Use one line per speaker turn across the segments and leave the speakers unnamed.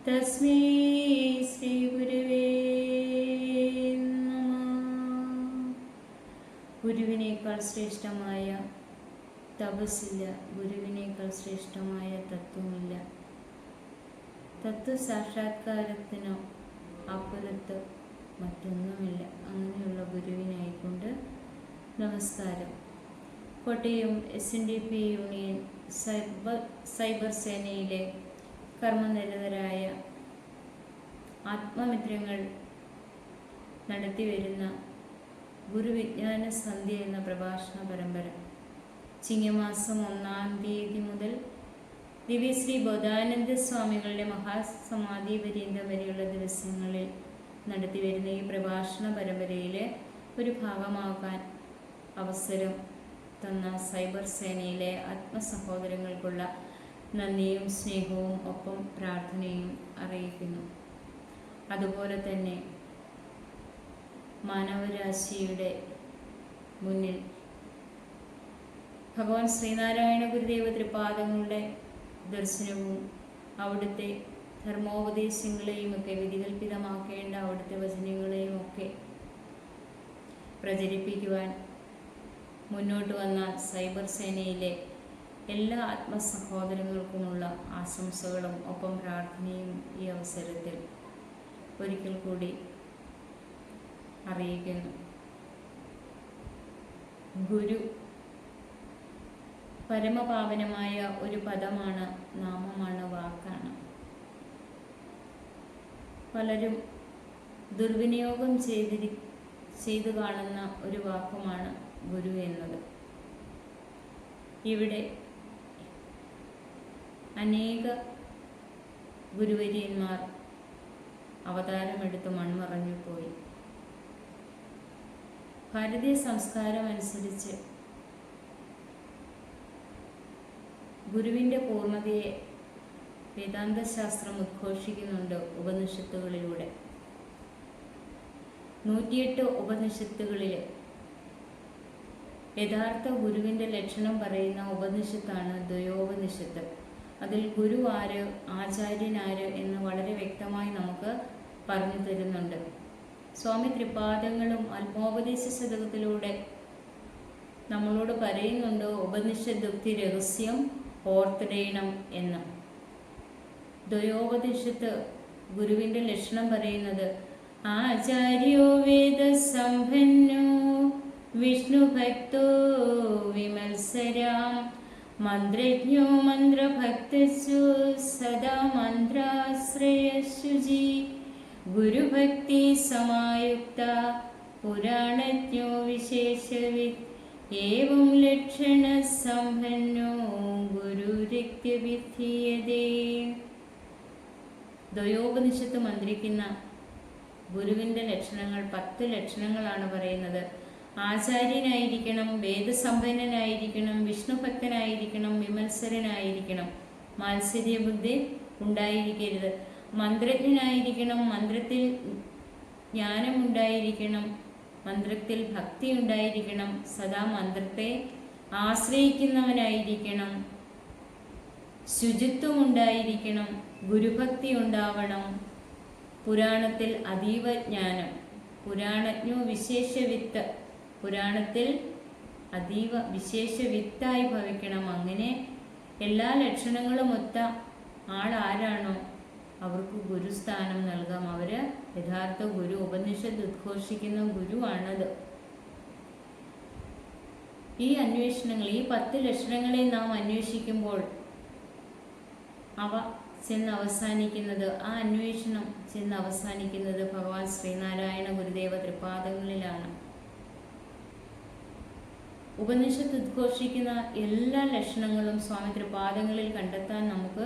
തസ്മൈ ശ്രീ ഗുരുവേ നമഃ. ഗുരുവിനേക്കാൾ ശ്രേഷ്ഠമായ തപസ്സില്ല, ഗുരുവിനേക്കാൾ ശ്രേഷ്ഠമായ തത്വമില്ല. തത്വസാക്ഷാത്കാരത്തിനോ അപ്പുറത്ത് മറ്റൊന്നുമില്ല. അങ്ങനെയുള്ള ഗുരുവിനായിക്കൊണ്ട് നമസ്കാരം. കോട്ടയം SNDP യൂണിയൻ സൈബർ സേനയിലെ കർമ്മനിരതരായ ആത്മമിത്രങ്ങൾ നടത്തിവരുന്ന ഗുരുവിജ്ഞാന സന്ധ്യ എന്ന പ്രഭാഷണ പരമ്പര ചിങ്ങമാസം 1-ാം തീയതി മുതൽ ദിവ്യശ്രീ ബോധാനന്ദ സ്വാമികളുടെ മഹാസമാധി പര്യന്തം വരെയുള്ള ദിവസങ്ങളിൽ നടത്തിവരുന്ന ഈ പ്രഭാഷണ പരമ്പരയിലെ ഒരു ഭാഗമാകാൻ അവസരം തന്ന സൈബർ സേനയിലെ ആത്മസഹോദരങ്ങൾക്കുള്ള നന്ദിയും സ്നേഹവും ഒപ്പം പ്രാർത്ഥനയും അറിയിക്കുന്നു. അതുപോലെ തന്നെ മാനവരാശിയുടെ മുന്നിൽ ഭഗവാൻ ശ്രീനാരായണ ഗുരുദേവ തൃപാദങ്ങളുടെ ദർശനവും അവിടുത്തെ ധർമ്മോപദേശങ്ങളെയും ഒക്കെ വിധികൽപ്പിതമാക്കേണ്ട അവിടുത്തെ വചനങ്ങളെയും ഒക്കെ പ്രചരിപ്പിക്കുവാൻ മുന്നോട്ട് വന്ന സൈബർ സേനയിലെ എല്ലാ ആത്മസഹോദരങ്ങൾക്കുമുള്ള ആശംസകളും ഒപ്പം പ്രാർത്ഥനയും ഈ അവസരത്തിൽ ഒരിക്കൽ കൂടി അറിയിക്കുന്നു. ഗുരു പരമപാവനമായ ഒരു പദമാണ്, നാമമാണ്, വാക്കാണ്. പലരും ദുർവിനിയോഗം ചെയ്തു കാണുന്ന ഒരു വാക്കുമാണ് ഗുരു എന്നത്. ഇവിടെ അനേക ഗുരുവര്യന്മാർ അവതാരമെടുത്ത് മൺമറഞ്ഞു പോയി. ഭാരതീയ സംസ്കാരം അനുസരിച്ച് ഗുരുവിൻ്റെ പൂർണ്ണതയെ വേദാന്തശാസ്ത്രം ഉദ്ഘോഷിക്കുന്നുണ്ട് ഉപനിഷത്തുകളിലൂടെ. 108 ഉപനിഷത്തുകളിൽ യഥാർത്ഥ ഗുരുവിൻ്റെ ലക്ഷണം പറയുന്ന ഉപനിഷത്താണ് ദ്വയോപനിഷത്ത്. അതിൽ ഗുരു ആര്, ആചാര്യനാര് എന്ന് വളരെ വ്യക്തമായി നമുക്ക് പറഞ്ഞു തരുന്നുണ്ട്. സ്വാമി ത്രിപാദങ്ങളും ആത്മോപദേശ ശതകത്തിലൂടെ നമ്മളോട് പറയുന്നുണ്ട് ഉപനിഷദുക്തി രഹസ്യം ഓർത്തിടയണം എന്ന്. ദ്വയോപനിഷത്ത് ഗുരുവിൻ്റെ ലക്ഷണം പറയുന്നത് ആചാര്യോ വേദ സമ്പന്നോ വിഷ്ണുഭക്തോ വിമത്സരാം മന്ത്രജ്ഞോ മന്ത്രഭക്തസ്സു സദാ മന്ത്രാശ്രയശുചി ഗുരുഭക്തി സമായുക്ത പുരാണജ്ഞോ വിശേഷവിത് ഏവം ലക്ഷണ സമ്പന്നോ ഗുരുരിത്യഭിധീയതേ. ദ്വയോപനിഷത്ത് മന്ത്രിക്കുന്ന ഗുരുവിൻ്റെ ലക്ഷണങ്ങൾ 10 ലക്ഷണങ്ങളാണ് പറയുന്നത്. ആചാര്യനായിരിക്കണം, വേദസമ്പന്നനായിരിക്കണം, വിഷ്ണുഭക്തനായിരിക്കണം, വിമത്സരനായിരിക്കണം, മാത്സര്യബുദ്ധി ഉണ്ടായിരിക്കരുത്, മന്ത്രജ്ഞനായിരിക്കണം, മന്ത്രത്തിൽ ജ്ഞാനമുണ്ടായിരിക്കണം, മന്ത്രത്തിൽ ഭക്തി ഉണ്ടായിരിക്കണം, സദാ മന്ത്രത്തെ ആശ്രയിക്കുന്നവനായിരിക്കണം, ശുചിത്വം ഉണ്ടായിരിക്കണം, ഗുരുഭക്തി ഉണ്ടാവണം, പുരാണത്തിൽ അതീവ ജ്ഞാനം, പുരാണജ്ഞോ വിശേഷവിത്ത്, പുരാണത്തിൽ അതീവ വിശേഷവിത്തായി ഭവിക്കണം. അങ്ങനെ എല്ലാ ലക്ഷണങ്ങളും ഒത്ത ആളാരാണോ അവർക്ക് ഗുരുസ്ഥാനം നൽകാം. അവര് യഥാർത്ഥ ഗുരു, ഉപനിഷത്ത് ഉദ്ഘോഷിക്കുന്ന ഗുരുവാണത്. ഈ അന്വേഷണങ്ങൾ, ഈ 10 ലക്ഷണങ്ങളെ നാം അന്വേഷിക്കുമ്പോൾ അവ ചെന്ന് അവസാനിക്കുന്നത്, ആ അന്വേഷണം ചെന്ന് അവസാനിക്കുന്നത് ഭഗവാൻ ശ്രീനാരായണ ഗുരുദേവ തൃപാദങ്ങളിലാണ്. ഉപനിഷത്ത് ഉദ്ഘോഷിക്കുന്ന എല്ലാ ലക്ഷണങ്ങളും സ്വാമി തൃപാദങ്ങളിൽ കണ്ടെത്താൻ നമുക്ക്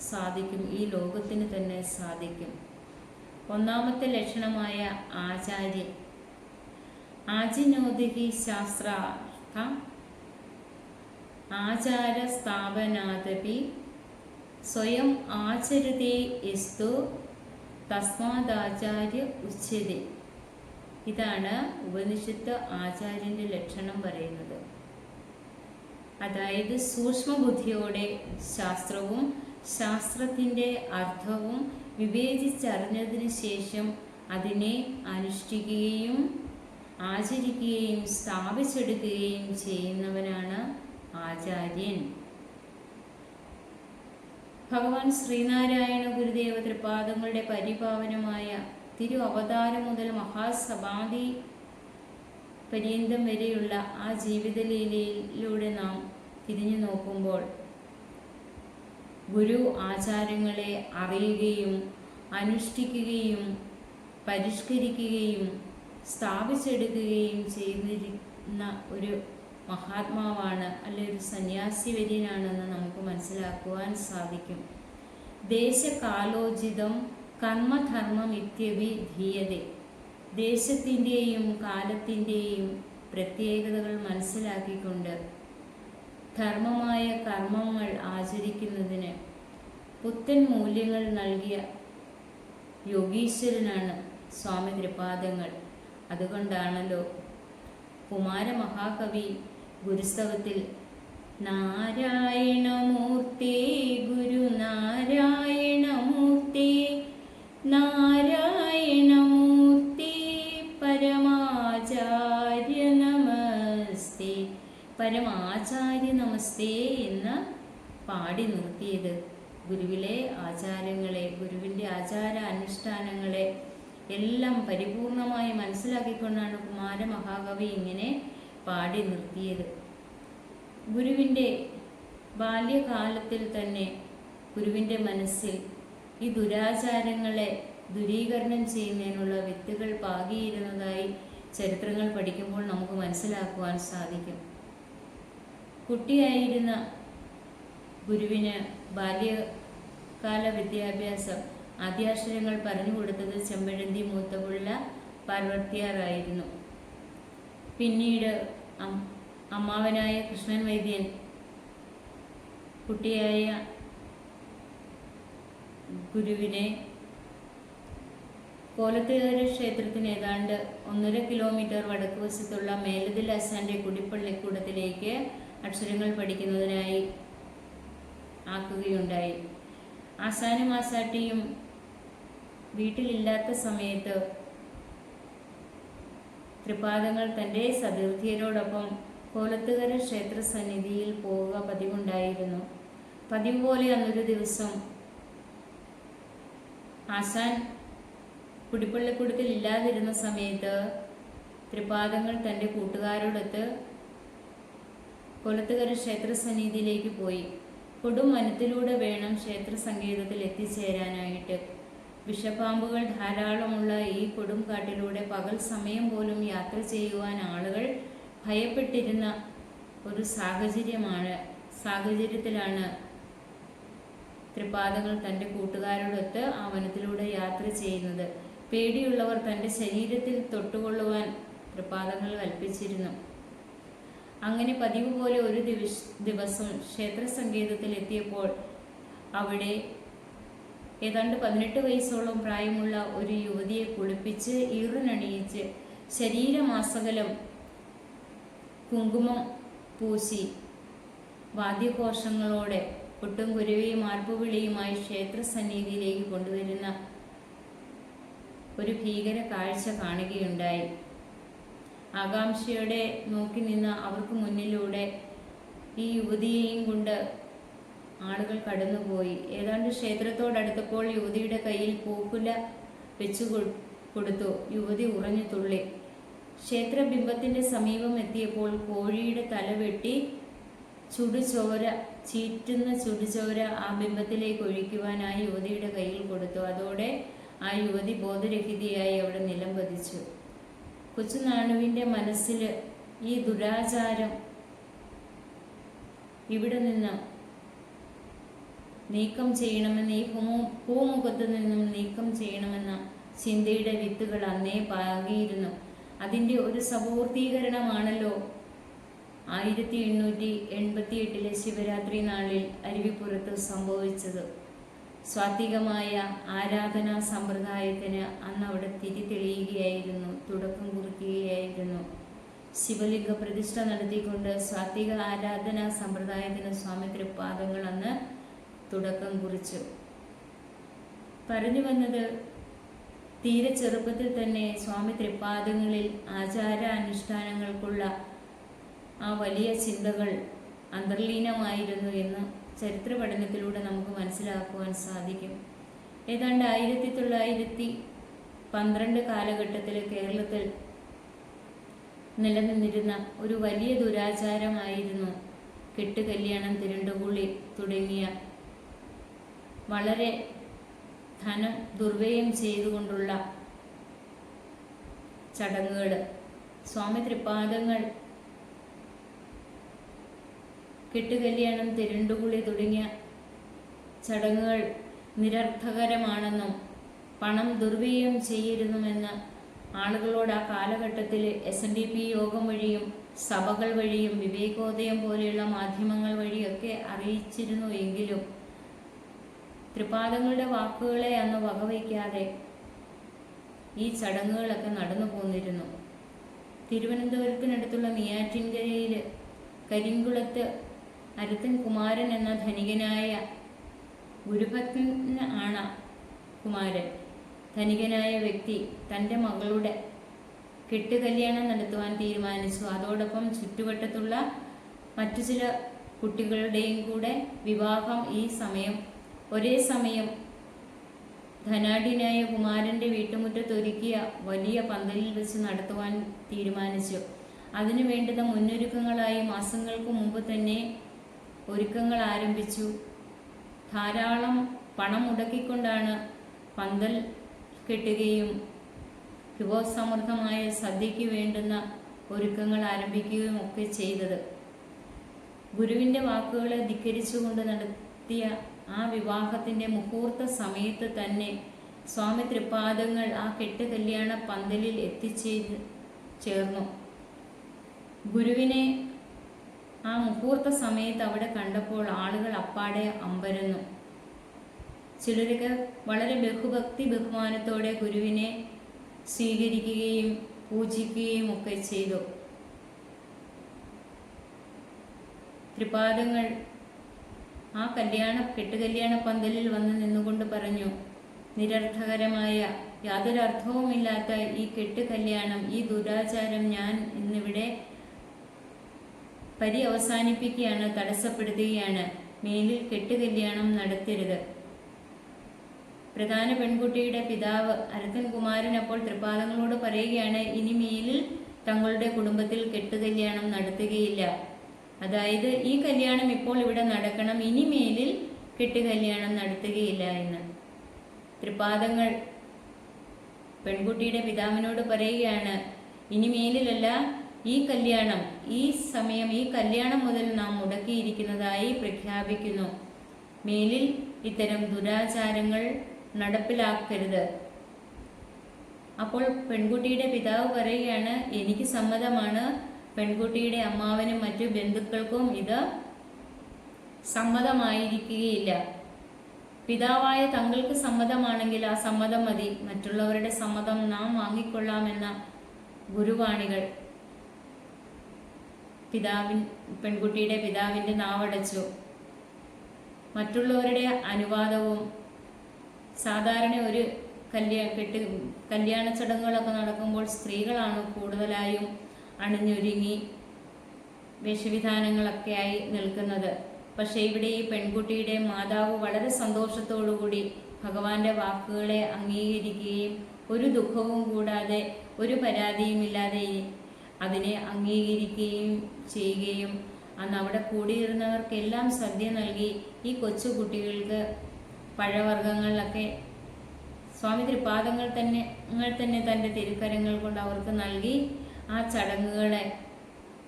സാധിക്കും. ഈ ലോകത്തിന് തന്നെ സാധിക്കും. ഒന്നാമത്തെ ലക്ഷണമായ ആചാര്യൻ. ആജിനോദിഹി ശാസ്ത്രാർത്ഥ ആചാര സ്ഥാപനാദപി സ്വയം ആചരതേ യസ്തു തസ്മാദാചാര്യ ഉച്യതേ. ഇതാണ് ഉപനിഷത്ത് ആചാര്യന്റെ ലക്ഷണം പറയുന്നത്. അതായത് സൂക്ഷ്മബുദ്ധിയോടെ ശാസ്ത്രവും ശാസ്ത്രത്തിൻ്റെ അർത്ഥവും വിവേചിച്ചറിഞ്ഞതിന് ശേഷം അതിനെ അനുഷ്ഠിക്കുകയും ആചരിക്കുകയും സ്ഥാപിച്ചെടുക്കുകയും ചെയ്യുന്നവനാണ് ആചാര്യൻ. ഭഗവാൻ ശ്രീനാരായണ ഗുരുദേവ തൃപാദങ്ങളുടെ പരിപാവനമായ തിരു അവതാരം മുതൽ മഹാസമാധി പര്യന്തം വരെയുള്ള ആ ജീവിതലീലയിലൂടെ നാം തിരിഞ്ഞു നോക്കുമ്പോൾ ഗുരു ആചാരങ്ങളെ അറിയുകയും അനുഷ്ഠിക്കുകയും പരിഷ്കരിക്കുകയും സ്ഥാപിച്ചെടുക്കുകയും ചെയ്തിരുന്ന ഒരു മഹാത്മാവാണ്, അല്ലെ ഒരു സന്യാസി വര്യനാണെന്ന് നമുക്ക് മനസ്സിലാക്കുവാൻ സാധിക്കും. ദേശകാലോചിതം കർമ്മധർമ്മം ഇത്യഭിധീയതേ. ദേശത്തിൻ്റെയും കാലത്തിൻ്റെയും പ്രത്യേകതകൾ മനസ്സിലാക്കിക്കൊണ്ട് ധർമ്മമായ കർമ്മങ്ങൾ ആചരിക്കുന്നതിന് പുത്തൻ മൂല്യങ്ങൾ നൽകിയ യോഗീശ്വരനാണ് സ്വാമി തൃപാദങ്ങൾ. അതുകൊണ്ടാണല്ലോ കുമാരമഹാകവി ഗുരുസ്തവത്തിൽ നാരായണമൂർത്തേ ഗുരുനാരായണമൂർത്തേ നാരായണമൂർത്തേ പരമാചാര്യ നമസ്തേ പരമാചാര്യ നമസ്തേ എന്ന് പാടി നിർത്തിയത് ഗുരുവിലെ ആചാരങ്ങളെ, ഗുരുവിൻ്റെ ആചാര അനുഷ്ഠാനങ്ങളെ എല്ലാം പരിപൂർണമായി മനസ്സിലാക്കിക്കൊണ്ടാണ് കുമാരമഹാകവി ഇങ്ങനെ പാടി നിർത്തിയത്. ഗുരുവിൻ്റെ ബാല്യകാലത്തിൽ തന്നെ ഗുരുവിൻ്റെ മനസ്സിൽ ഈ ദുരാചാരങ്ങളെ ദൂരീകരണം ചെയ്യുന്നതിനുള്ള വിത്തുകൾ പാകിയിരുന്നതായി ചരിത്രങ്ങൾ പഠിക്കുമ്പോൾ നമുക്ക് മനസ്സിലാക്കുവാൻ സാധിക്കും. കുട്ടിയായിരുന്ന ഗുരുവിന് ബാല്യകാല വിദ്യാഭ്യാസം ആദ്യാക്ഷരങ്ങൾ പറഞ്ഞു കൊടുത്തത് ചെമ്പഴന്തി മൂത്തപിള്ള പാർവത്യാറായിരുന്നു. പിന്നീട് അമ്മാവനായ കൃഷ്ണൻ വൈദ്യൻ കുട്ടിയായ ഗുരുവിനെ കോലത്തുകാര ക്ഷേത്രത്തിന് ഏതാണ്ട് 1.5 കിലോമീറ്റർ വടക്ക് വശത്തുള്ള മേലതിൽ ആശാന്റെ കുടിപ്പള്ളിക്കൂടത്തിലേക്ക് അക്ഷരങ്ങൾ പഠിക്കുന്നതിനായി ആക്കുകയുണ്ടായി. ആശാനും ആശാട്ടിയും വീട്ടിലില്ലാത്ത സമയത്ത് തൃപാദങ്ങൾ തൻ്റെ സതീർത്ഥ്യരോടൊപ്പം കോലത്തുകര ക്ഷേത്ര സന്നിധിയിൽ പോവുക പതിവുണ്ടായിരുന്നു. പതിവ് പോലെ അന്നൊരു ദിവസം ആശാൻ കുടിപ്പള്ളിക്കൂടത്തിൽ ഇല്ലാതിരുന്ന സമയത്ത് തൃപാദങ്ങൾ തൻ്റെ കൂട്ടുകാരോടൊത്ത് കോലത്തുകര ക്ഷേത്ര സന്നിധിയിലേക്ക് പോയി. കൊടും വനത്തിലൂടെ വേണം ക്ഷേത്ര സങ്കേതത്തിൽ എത്തിച്ചേരാനായിട്ട്. വിഷപ്പാമ്പുകൾ ധാരാളമുള്ള ഈ കൊടും കാട്ടിലൂടെ പകൽ സമയം പോലും യാത്ര ചെയ്യുവാൻ ആളുകൾ ഭയപ്പെട്ടിരുന്ന ഒരു സാഹചര്യത്തിലാണ് തൃപാദങ്ങൾ തൻ്റെ കൂട്ടുകാരോടൊത്ത് ആ വനത്തിലൂടെ യാത്ര ചെയ്യുന്നത്. പേടിയുള്ളവർ തൻ്റെ ശരീരത്തിൽ തൊട്ടുകൊള്ളുവാൻ തൃപാദങ്ങൾ കൽപ്പിച്ചിരുന്നു. അങ്ങനെ പതിവ് പോലെ ഒരു ദിവസം ക്ഷേത്ര സങ്കേതത്തിൽ എത്തിയപ്പോൾ അവിടെ ഏതാണ്ട് 18 വയസ്സോളം പ്രായമുള്ള ഒരു യുവതിയെ കുളിപ്പിച്ച് ഈറിനണിയിച്ച് ശരീരമാസകലം കുങ്കുമം പൂശി വാദ്യഘോഷങ്ങളോടെ കൊട്ടും കുരുവിയും ആർപ്പുവിളിയുമായി ക്ഷേത്ര സന്നിധിയിലേക്ക് കൊണ്ടുവരുന്ന ഒരു ഭീകര കാഴ്ച കാണുകയുണ്ടായി. ആകാംക്ഷയോടെ നോക്കി നിന്ന അവർക്ക് മുന്നിലൂടെ ഈ യുവതിയെയും കൊണ്ട് ആളുകൾ കടന്നുപോയി. ഏതാണ്ട് ക്ഷേത്രത്തോടടുത്തപ്പോൾ യുവതിയുടെ കയ്യിൽ പൂക്കുല വെച്ചു കൊടുത്തു. യുവതി ഉറഞ്ഞു തുള്ളി. ക്ഷേത്രബിംബത്തിൻ്റെ സമീപം എത്തിയപ്പോൾ കോഴിയുടെ തല വെട്ടി ചീറ്റുന്ന ചുടുചോര ആ ബിംബത്തിലേക്ക് ഒഴിക്കുവാനായി യുവതിയുടെ കയ്യിൽ കൊടുത്തു. അതോടെ ആ യുവതി ബോധരഹിതയായി അവിടെ നിലം പതിച്ചു. കൊച്ചുനാണുവിൻ്റെ മനസ്സിൽ ഈ ദുരാചാരം ഇവിടെ നിന്ന് നീക്കം ചെയ്യണമെന്ന്, ഈ ഭൂമുഖത്ത് നിന്നും നീക്കം ചെയ്യണമെന്ന ചിന്തയുടെ വിത്തുകൾ അന്നേ പാകിയിരുന്നു. അതിൻ്റെ ഒരു സപൂർത്തീകരണമാണല്ലോ 1888 ശിവരാത്രി നാളിൽ അരുവിപ്പുറത്ത് സംഭവിച്ചത്. സ്വാത്വികമായ ആരാധനാ സമ്പ്രദായത്തിന് അന്ന് അവിടെ തെളിയുകയായിരുന്നു, തുടക്കം കുറിക്കുകയായിരുന്നു. ശിവലിംഗ പ്രതിഷ്ഠ നടത്തിക്കൊണ്ട് സ്വാത്വിക ആരാധനാ സമ്പ്രദായത്തിന് സ്വാമി തൃപാദങ്ങൾ അന്ന് തുടക്കം കുറിച്ചു. പറഞ്ഞു വന്നത്, തീരെ ചെറുപ്പത്തിൽ തന്നെ സ്വാമി തൃപ്പാദങ്ങളിൽ ആചാരാനുഷ്ഠാനങ്ങൾക്കുള്ള ആ വലിയ ചിന്തകൾ അന്തർലീനമായിരുന്നു എന്ന് ചരിത്ര പഠനത്തിലൂടെ നമുക്ക് മനസ്സിലാക്കുവാൻ സാധിക്കും. ഏതാണ്ട് 1912 കാലഘട്ടത്തിൽ കേരളത്തിൽ നിലനിന്നിരുന്ന ഒരു വലിയ ദുരാചാരമായിരുന്നു കെട്ടുകല്യാണം, തിരണ്ടുകുളി തുടങ്ങിയ വളരെ ധനം ദുർവ്യയം ചെയ്തുകൊണ്ടുള്ള ചടങ്ങുകൾ. സ്വാമി തൃപ്പാദങ്ങൾ കെട്ടുകല്യാണം, തിരണ്ടുകുളി തുടങ്ങിയ ചടങ്ങുകൾ നിരർത്ഥകരമാണെന്നും പണം ദുർവ്യയം ചെയ്യരുതെന്ന് ആളുകളോട് ആ കാലഘട്ടത്തിൽ SNDP യോഗം വഴിയും സഭകൾ വഴിയും വിവേകോദയം പോലെയുള്ള മാധ്യമങ്ങൾ വഴിയൊക്കെ അറിയിച്ചിരുന്നു. എങ്കിലും തൃപ്പാദങ്ങളുടെ വാക്കുകളെ അന്ന് വകവയ്ക്കാതെ ഈ ചടങ്ങുകളൊക്കെ നടന്നു പോന്നിരുന്നു. തിരുവനന്തപുരത്തിനടുത്തുള്ള നെയ്യാറ്റിൻകരയിൽ കരിങ്കുളത്ത് അരുത്തൻ കുമാരൻ എന്ന ധനികനായ ഗുരുഭക്തൻ ആണ് കുമാരൻ. ധനികനായ വ്യക്തി തൻ്റെ മകളുടെ കെട്ടുകല്യാണം നടത്തുവാൻ തീരുമാനിച്ചു. അതോടൊപ്പം ചുറ്റുവട്ടത്തുള്ള മറ്റു ചില കുട്ടികളുടെയും കൂടെ വിവാഹം ഒരേ സമയം ധനാഢ്യനായ കുമാരൻ്റെ വീട്ടുമുറ്റത്തൊരുക്കിയ വലിയ പന്തലിൽ വെച്ച് നടത്തുവാൻ തീരുമാനിച്ചു. അതിനു വേണ്ടുന്ന മുന്നൊരുക്കങ്ങളായി മാസങ്ങൾക്ക് മുമ്പ് തന്നെ ഒരുക്കങ്ങൾ ആരംഭിച്ചു. ധാരാളം പണം മുടക്കിക്കൊണ്ടാണ് പന്തൽ കെട്ടുകയും വിഭവസമൃദ്ധമായ സദ്യയ്ക്ക് വേണ്ടുന്ന ഒരുക്കങ്ങൾ ആരംഭിക്കുകയും ഒക്കെ ചെയ്തത്. ഗുരുവിൻ്റെ വാക്കുകളെ ധിക്കരിച്ചുകൊണ്ട് നടത്തിയ ആ വിവാഹത്തിൻ്റെ മുഹൂർത്ത സമയത്ത് തന്നെ സ്വാമി തൃപ്പാദങ്ങൾ ആ കെട്ടുകല്യാണ പന്തലിൽ ചേർന്നു. ഗുരുവിനെ ആ മുഹൂർത്ത സമയത്ത് അവിടെ കണ്ടപ്പോൾ ആളുകൾ അപ്പാടെ അമ്പരന്നു. ചിലരൊക്കെ വളരെ ബഹുഭക്തി ബഹുമാനത്തോടെ ഗുരുവിനെ സ്വീകരിക്കുകയും പൂജിക്കുകയും ഒക്കെ ചെയ്തു. തൃപ്പാദങ്ങൾ ആ കെട്ടുകല്യാണ പന്തലിൽ വന്ന് നിന്നുകൊണ്ട് പറഞ്ഞു, നിരർത്ഥകരമായ യാതൊരു അർത്ഥവുമില്ലാത്ത ഈ കെട്ടുകല്യാണം, ഈ ദുരാചാരം ഞാൻ ഇന്നിവിടെ അവസാനിപ്പിക്കുകയാണ്, തടസ്സപ്പെടുത്തുകയാണ്. മേലിൽ കെട്ടുകല്യാണം നടത്തരുത്. പ്രധാന പെൺകുട്ടിയുടെ പിതാവ് അരുത്തൻ കുമാരൻ അപ്പോൾ തൃപ്പാദങ്ങളോട് പറയുകയാണ്, ഇനി മേലിൽ തങ്ങളുടെ കുടുംബത്തിൽ കെട്ടുകല്യാണം നടത്തുകയില്ല. അതായത് ഈ കല്യാണം ഇപ്പോൾ ഇവിടെ നടക്കണം, ഇനി മേലിൽ കെട്ടുകല്യാണം നടത്തുകയില്ല എന്ന്. തൃപ്പാദങ്ങൾ പെൺകുട്ടിയുടെ പിതാവിനോട് പറയുകയാണ്, ഇനി മേലിലല്ല, ഈ സമയം ഈ കല്യാണം മുതൽ നാം മുടക്കിയിരിക്കുന്നതായി പ്രഖ്യാപിക്കുന്നു. മേലിൽ ഇത്തരം ദുരാചാരങ്ങൾ നടപ്പിലാക്കരുത്. അപ്പോൾ പെൺകുട്ടിയുടെ പിതാവ് പറയുകയാണ്, എനിക്ക് സമ്മതമാണ്. പെൺകുട്ടിയുടെ അമ്മാവനും മറ്റു ബന്ധുക്കൾക്കും ഇത് സമ്മതമായിരിക്കുകയില്ല. പിതാവായ തങ്ങൾക്ക് സമ്മതമാണെങ്കിൽ ആ സമ്മതം മതി, മറ്റുള്ളവരുടെ സമ്മതം നാം വാങ്ങിക്കൊള്ളാമെന്ന ഗുരുവാണികൾ പെൺകുട്ടിയുടെ പിതാവിൻ്റെ നാവടച്ചു. മറ്റുള്ളവരുടെ അനുവാദവും സാധാരണ ഒരു കല്യാണ ചടങ്ങുകളൊക്കെ നടക്കുമ്പോൾ സ്ത്രീകളാണ് കൂടുതലായും അണിഞ്ഞൊരുങ്ങി വേഷവിധാനങ്ങളൊക്കെയായി നിൽക്കുന്നത്. പക്ഷേ ഇവിടെ ഈ പെൺകുട്ടിയുടെ മാതാവ് വളരെ സന്തോഷത്തോടുകൂടി ഭഗവാന്റെ വാക്കുകളെ അംഗീകരിക്കുകയും ഒരു ദുഃഖവും കൂടാതെ ഒരു പരാതിയുമില്ലാതെ അതിനെ അംഗീകരിക്കുകയും ചെയ്യുകയും അന്ന് അവിടെ കൂടിയിരുന്നവർക്കെല്ലാം സദ്യ നൽകി ഈ കൊച്ചുകുട്ടികൾക്ക് പഴവർഗ്ഗങ്ങളിലൊക്കെ സ്വാമി തൃപ്പാദങ്ങൾ തന്നെ തൻ്റെ തിരുക്കരങ്ങൾ കൊണ്ട് അവർക്ക് നൽകി ആ ചടങ്ങുകളെ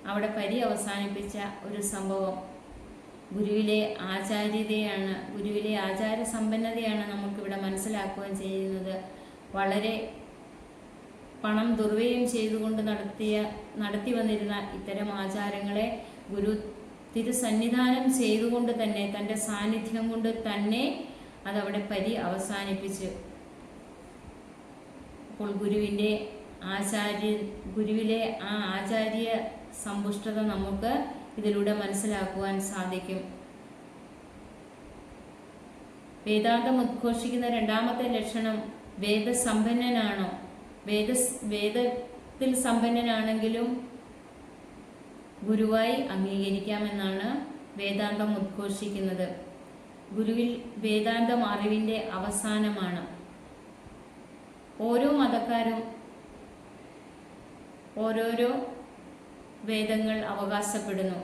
അവിടെ അവസാനിപ്പിച്ച ഒരു സംഭവം. ഗുരുവിലെ ആചാര്യതയാണ്, ഗുരുവിലെ ആചാരസമ്പന്നതയാണ് നമുക്കിവിടെ മനസ്സിലാക്കുകയും ചെയ്യുന്നത്. വളരെ പണം ദുർവ്യയം ചെയ്തുകൊണ്ട് നടത്തി വന്നിരുന്ന ഇത്തരം ആചാരങ്ങളെ ഗുരു തിരുസന്നിധാനം ചെയ്തുകൊണ്ട് തന്നെ തൻ്റെ സാന്നിധ്യം കൊണ്ട് തന്നെ അതവിടെ അവസാനിപ്പിച്ചു. അപ്പോൾ ഗുരുവിലെ ആ ആചാര്യ സമ്പുഷ്ടത നമുക്ക് ഇതിലൂടെ മനസ്സിലാക്കുവാൻ സാധിക്കും. വേദാന്തം ഉദ്ഘോഷിക്കുന്ന രണ്ടാമത്തെ ലക്ഷണം വേദസമ്പന്നനാണോ? വേദത്തിൽ സമ്പന്നനാണെങ്കിലും ഗുരുവായി അംഗീകരിക്കാമെന്നാണ് വേദാന്തം ഉദ്ഘോഷിക്കുന്നത്. ഗുരുവിൽ വേദാന്തം അറിവിൻ്റെ അവസാനമാണ്. ഓരോ മതക്കാരും ഓരോരോ വേദങ്ങൾ അവകാശപ്പെടുന്നു.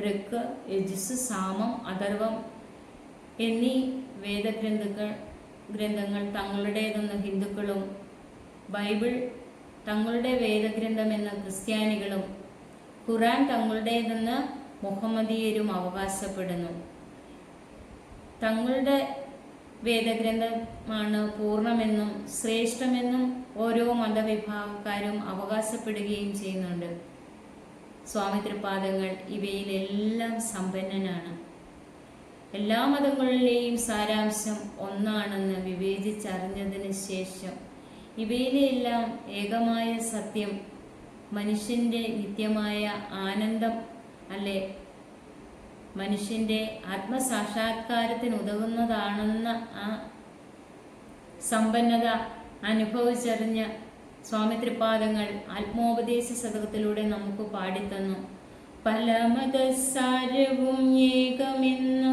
ഋക്ക്, യജുസ്, സാമം, അഥർവം എന്നീ ഗ്രന്ഥങ്ങൾ തങ്ങളുടേതെന്ന് ഹിന്ദുക്കളും ബൈബിൾ തങ്ങളുടെ വേദഗ്രന്ഥമെന്ന് ക്രിസ്ത്യാനികളും ഖുറാൻ തങ്ങളുടേതെന്ന് മുഹമ്മദീയരും അവകാശപ്പെടുന്നു. തങ്ങളുടെ വേദഗ്രന്ഥമാണ് പൂർണ്ണമെന്നും ശ്രേഷ്ഠമെന്നും ഓരോ മതവിഭാഗക്കാരും അവകാശപ്പെടുകയും ചെയ്യുന്നുണ്ട്. സ്വാമി തൃപാദങ്ങൾ ഇവയിലെല്ലാം സമ്പന്നനാണ്. എല്ലാ മതങ്ങളിലെയും സാരാംശം ഒന്നാണെന്ന് വിവേചിച്ചറിഞ്ഞതിന് ശേഷം ഇവയിലെല്ലാം ഏകമായ സത്യം മനുഷ്യൻ്റെ നിത്യമായ ആനന്ദം അല്ലെ മനുഷ്യൻ്റെ ആത്മസാക്ഷാത്കാരത്തിന് ഉതകുന്നതാണെന്ന ആ സമ്പന്നത അനുഭവിച്ചറിഞ്ഞ സ്വാമി തൃപാദങ്ങൾ ആത്മോപദേശ ശതകത്തിലൂടെ നമുക്ക് പാടിത്തന്നു. പല മതസാരവും ഏകമെന്ന്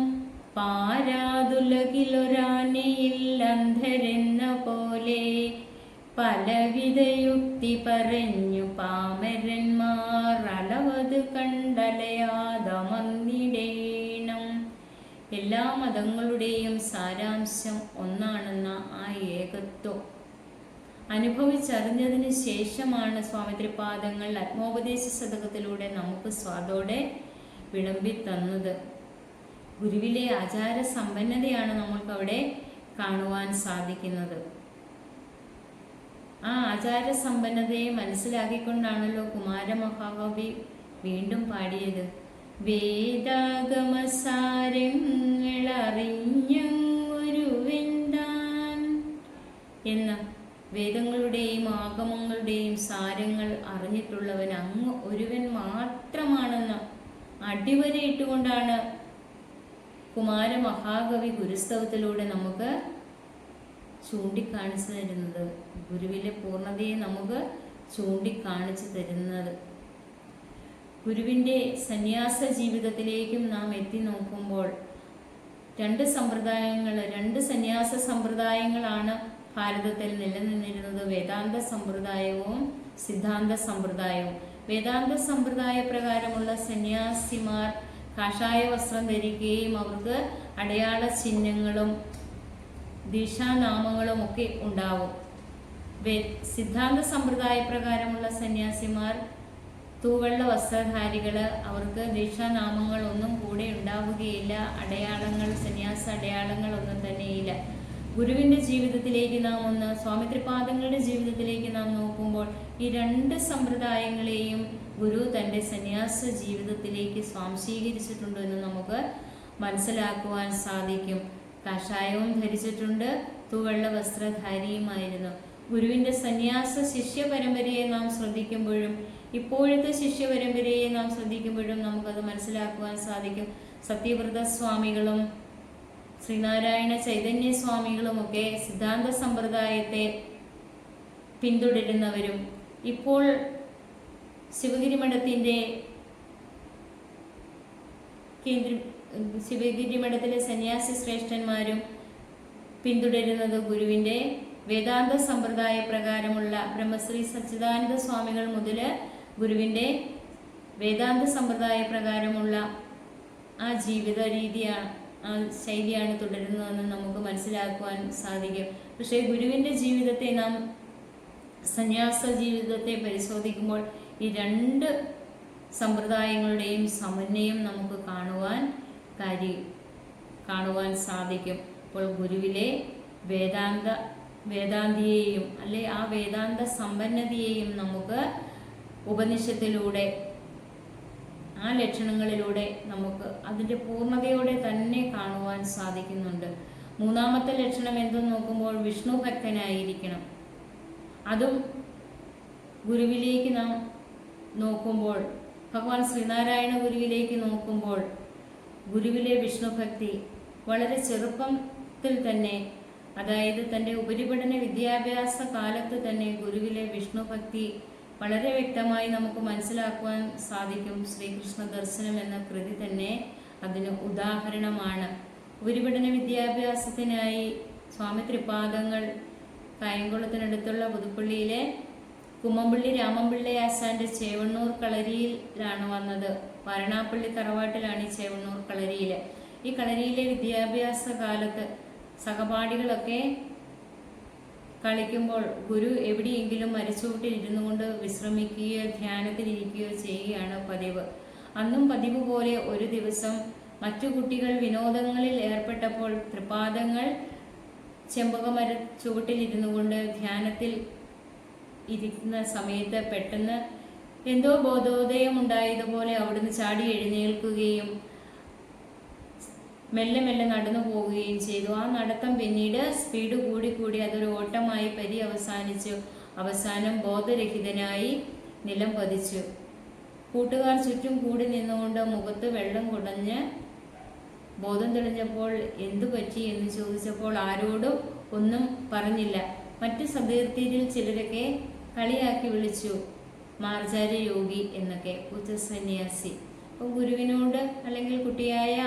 പാരാതുലകിലൊരാനയിൽ അന്ധരെന്ന പോലെ പലവിധ യുക്തി പറഞ്ഞു പാമരന്മാർ അളവത് കണ്ടലയാതമന്നിടേണം. എല്ലാ മതങ്ങളുടെയും സാരാംശം ഒന്നാണെന്ന ആ ഏകത്വം അനുഭവിച്ചറിഞ്ഞതിന് ശേഷമാണ് സ്വാമി തൃപാദങ്ങൾ ആത്മോപദേശ ശതകത്തിലൂടെ നമുക്ക് സ്വാദോടെ വിളമ്പിത്തന്നത്. ഗുരുവിലെ ആചാര സമ്പന്നതയാണ് നമ്മൾക്കവിടെ കാണുവാൻ സാധിക്കുന്നത്. ആ ആചാര സമ്പന്നതയെ മനസ്സിലാക്കിക്കൊണ്ടാണല്ലോ കുമാരമഹാകവി വീണ്ടും പാടിയത്. വേദാഗമസാരങ്ങളറിഞ്ഞൊരുവെന്താൻ എന്ന വേദങ്ങളുടെയും ആഗമങ്ങളുടെയും സാരങ്ങൾ അറിഞ്ഞിട്ടുള്ളവൻ അങ്ങ് ഒരുവൻ മാത്രമാണെന്ന് അടിവരയിട്ടുകൊണ്ടാണ് കുമാരമഹാകവി ഗുരുസ്തവത്തിലൂടെ നമുക്ക് ചൂണ്ടിക്കാണിച്ചു തരുന്നത്. ഗുരുവിലെ പൂർണ്ണതയെ നമുക്ക് ചൂണ്ടിക്കാണിച്ചു തരുന്നത്. ഗുരുവിൻ്റെ സന്യാസ ജീവിതത്തിലേക്കും നാം എത്തി നോക്കുമ്പോൾ രണ്ട് സന്യാസ സമ്പ്രദായങ്ങളാണ് ഭാരതത്തിൽ നിലനിന്നിരുന്നത്. വേദാന്ത സമ്പ്രദായവും സിദ്ധാന്ത സമ്പ്രദായവും. വേദാന്ത സമ്പ്രദായ പ്രകാരമുള്ള സന്യാസിമാർ കാഷായ വസ്ത്രം ധരിക്കുകയും അവർക്ക് അടയാള ചിഹ്നങ്ങളും ദീക്ഷാനാമങ്ങളും ഒക്കെ ഉണ്ടാവും. സിദ്ധാന്ത സമ്പ്രദായ പ്രകാരമുള്ള സന്യാസിമാർ തൂവെള്ള വസ്ത്രധാരികൾ, അവർക്ക് ദീക്ഷാനാമങ്ങൾ ഒന്നും കൂടെ ഉണ്ടാവുകയില്ല. അടയാളങ്ങൾ, സന്യാസ അടയാളങ്ങൾ ഒന്നും തന്നെയില്ല. ഗുരുവിൻ്റെ ജീവിതത്തിലേക്ക് സ്വാമി തൃപാദങ്ങളുടെ ജീവിതത്തിലേക്ക് നാം നോക്കുമ്പോൾ ഈ രണ്ട് സമ്പ്രദായങ്ങളെയും ഗുരു തൻ്റെ സന്യാസ ജീവിതത്തിലേക്ക് സ്വാംശീകരിച്ചിട്ടുണ്ട് എന്ന് നമുക്ക് മനസ്സിലാക്കുവാൻ സാധിക്കും. കാഷായവും ധരിച്ചിട്ടുണ്ട്, തൂവെള്ള വസ്ത്രധാരിയുമായിരുന്നു. ഗുരുവിൻ്റെ സന്യാസ ശിഷ്യ പരമ്പരയെ നാം ശ്രദ്ധിക്കുമ്പോഴും ഇപ്പോഴത്തെ ശിഷ്യ പരമ്പരയെ നാം ശ്രദ്ധിക്കുമ്പോഴും നമുക്കത് മനസ്സിലാക്കുവാൻ സാധിക്കും. സത്യവ്രത സ്വാമികളും ശ്രീനാരായണ ചൈതന്യ സ്വാമികളുമൊക്കെ സിദ്ധാന്ത സമ്പ്രദായത്തെ പിന്തുടരുന്നവരും ഇപ്പോൾ ശിവഗിരി മഠത്തിലെ സന്യാസി ശ്രേഷ്ഠന്മാരും പിന്തുടരുന്നത് ഗുരുവിൻ്റെ വേദാന്ത സമ്പ്രദായ പ്രകാരമുള്ള ബ്രഹ്മശ്രീ സച്ചിദാനന്ദ സ്വാമികൾ മുതൽ ഗുരുവിൻ്റെ വേദാന്ത സമ്പ്രദായ പ്രകാരമുള്ള ആ ജീവിത രീതിയാണ്, ആ ശൈലിയാണ് തുടരുന്നതെന്ന് നമുക്ക് മനസ്സിലാക്കുവാൻ സാധിക്കും. പക്ഷേ ഗുരുവിൻ്റെ ജീവിതത്തെ നാം സന്യാസ ജീവിതത്തെ പരിശോധിക്കുമ്പോൾ ഈ രണ്ട് സമ്പ്രദായങ്ങളുടെയും സമന്വയം നമുക്ക് കാണുവാൻ സാധിക്കും. അപ്പോൾ ഗുരുവിലെ വേദാന്തിയെയും അല്ലെ ആ വേദാന്ത സമ്പന്നതയെയും നമുക്ക് ഉപനിഷത്തിലൂടെ ആ ലക്ഷണങ്ങളിലൂടെ നമുക്ക് അതിൻ്റെ പൂർണ്ണതയോടെ തന്നെ കാണുവാൻ സാധിക്കുന്നുണ്ട്. മൂന്നാമത്തെ ലക്ഷണം എന്തെന്ന് നോക്കുമ്പോൾ വിഷ്ണു ഭക്തനായിരിക്കണം. അതും ഗുരുവിലേക്ക് നാം നോക്കുമ്പോൾ, ഭഗവാൻ ശ്രീനാരായണ ഗുരുവിലേക്ക് നോക്കുമ്പോൾ ഗുരുവിലെ വിഷ്ണു ഭക്തി വളരെ ചെറുപ്പം ചെറുപ്പത്തിൽ തന്നെ, അതായത് തൻ്റെ ഉപരിപഠന വിദ്യാഭ്യാസ കാലത്ത് തന്നെ ഗുരുവിലെ വിഷ്ണു ഭക്തി വളരെ വ്യക്തമായി നമുക്ക് മനസ്സിലാക്കുവാൻ സാധിക്കും. ശ്രീകൃഷ്ണ ദർശനം എന്ന കൃതി തന്നെ അതിന് ഉദാഹരണമാണ്. ഉപരിപഠന വിദ്യാഭ്യാസത്തിനായി സ്വാമി തൃപാദങ്ങൾ കായംകുളത്തിനടുത്തുള്ള പുതുപ്പള്ളിയിലെ കുമ്മമ്പള്ളി രാമൻപിള്ള ആശാന്റെ ചേവണ്ണൂർ കളരിയിലാണ് വന്നത്. വാരണാപ്പള്ളി തറവാട്ടിലാണ് ഈ ചേവണ്ണൂർ കളരിയിൽ. ഈ കളരിയിലെ വിദ്യാഭ്യാസ കാലത്ത് സഹപാഠികളൊക്കെ കളിക്കുമ്പോൾ ഗുരു എവിടെയെങ്കിലും മരച്ചുവട്ടിൽ ഇരുന്നു കൊണ്ട് വിശ്രമിക്കുകയോ ധ്യാനത്തിലിരിക്കുകയോ ചെയ്യുകയാണ് പതിവ്. അന്നും പതിവ് പോലെ ഒരു ദിവസം മറ്റു കുട്ടികൾ വിനോദങ്ങളിൽ ഏർപ്പെട്ടപ്പോൾ തൃപാദങ്ങൾ ചെമ്പകമര ചുവട്ടിലിരുന്നു കൊണ്ട് ധ്യാനത്തിൽ ഇരിക്കുന്ന സമയത്ത് പെട്ടെന്ന് എന്തോ ബോധോദയം ഉണ്ടായതുപോലെ അവിടുന്ന് ചാടി എഴുന്നേൽക്കുകയും മെല്ലെ മെല്ലെ നടന്നു പോവുകയും ചെയ്തു. ആ നടത്തം പിന്നീട് സ്പീഡ് കൂടി അതൊരു ഓട്ടമായി അവസാനിച്ചു. അവസാനം ബോധരഹിതനായി നിലം പതിച്ചു. കൂട്ടുകാർ ചുറ്റും കൂടി നിന്നുകൊണ്ട് മുഖത്ത് വെള്ളം കുടഞ്ഞ് ബോധം തെളിഞ്ഞപ്പോൾ എന്തു പറ്റി എന്ന് ചോദിച്ചപ്പോൾ ആരോടും ഒന്നും പറഞ്ഞില്ല. മറ്റ് സതീർത്ഥ്യരിൽ ചിലരൊക്കെ കളിയാക്കി വിളിച്ചു മാർജാര യോഗി എന്നൊക്കെ, ഉച്ചസന്യാസി. അപ്പം ഗുരുവിനോട് അല്ലെങ്കിൽ കുട്ടിയായ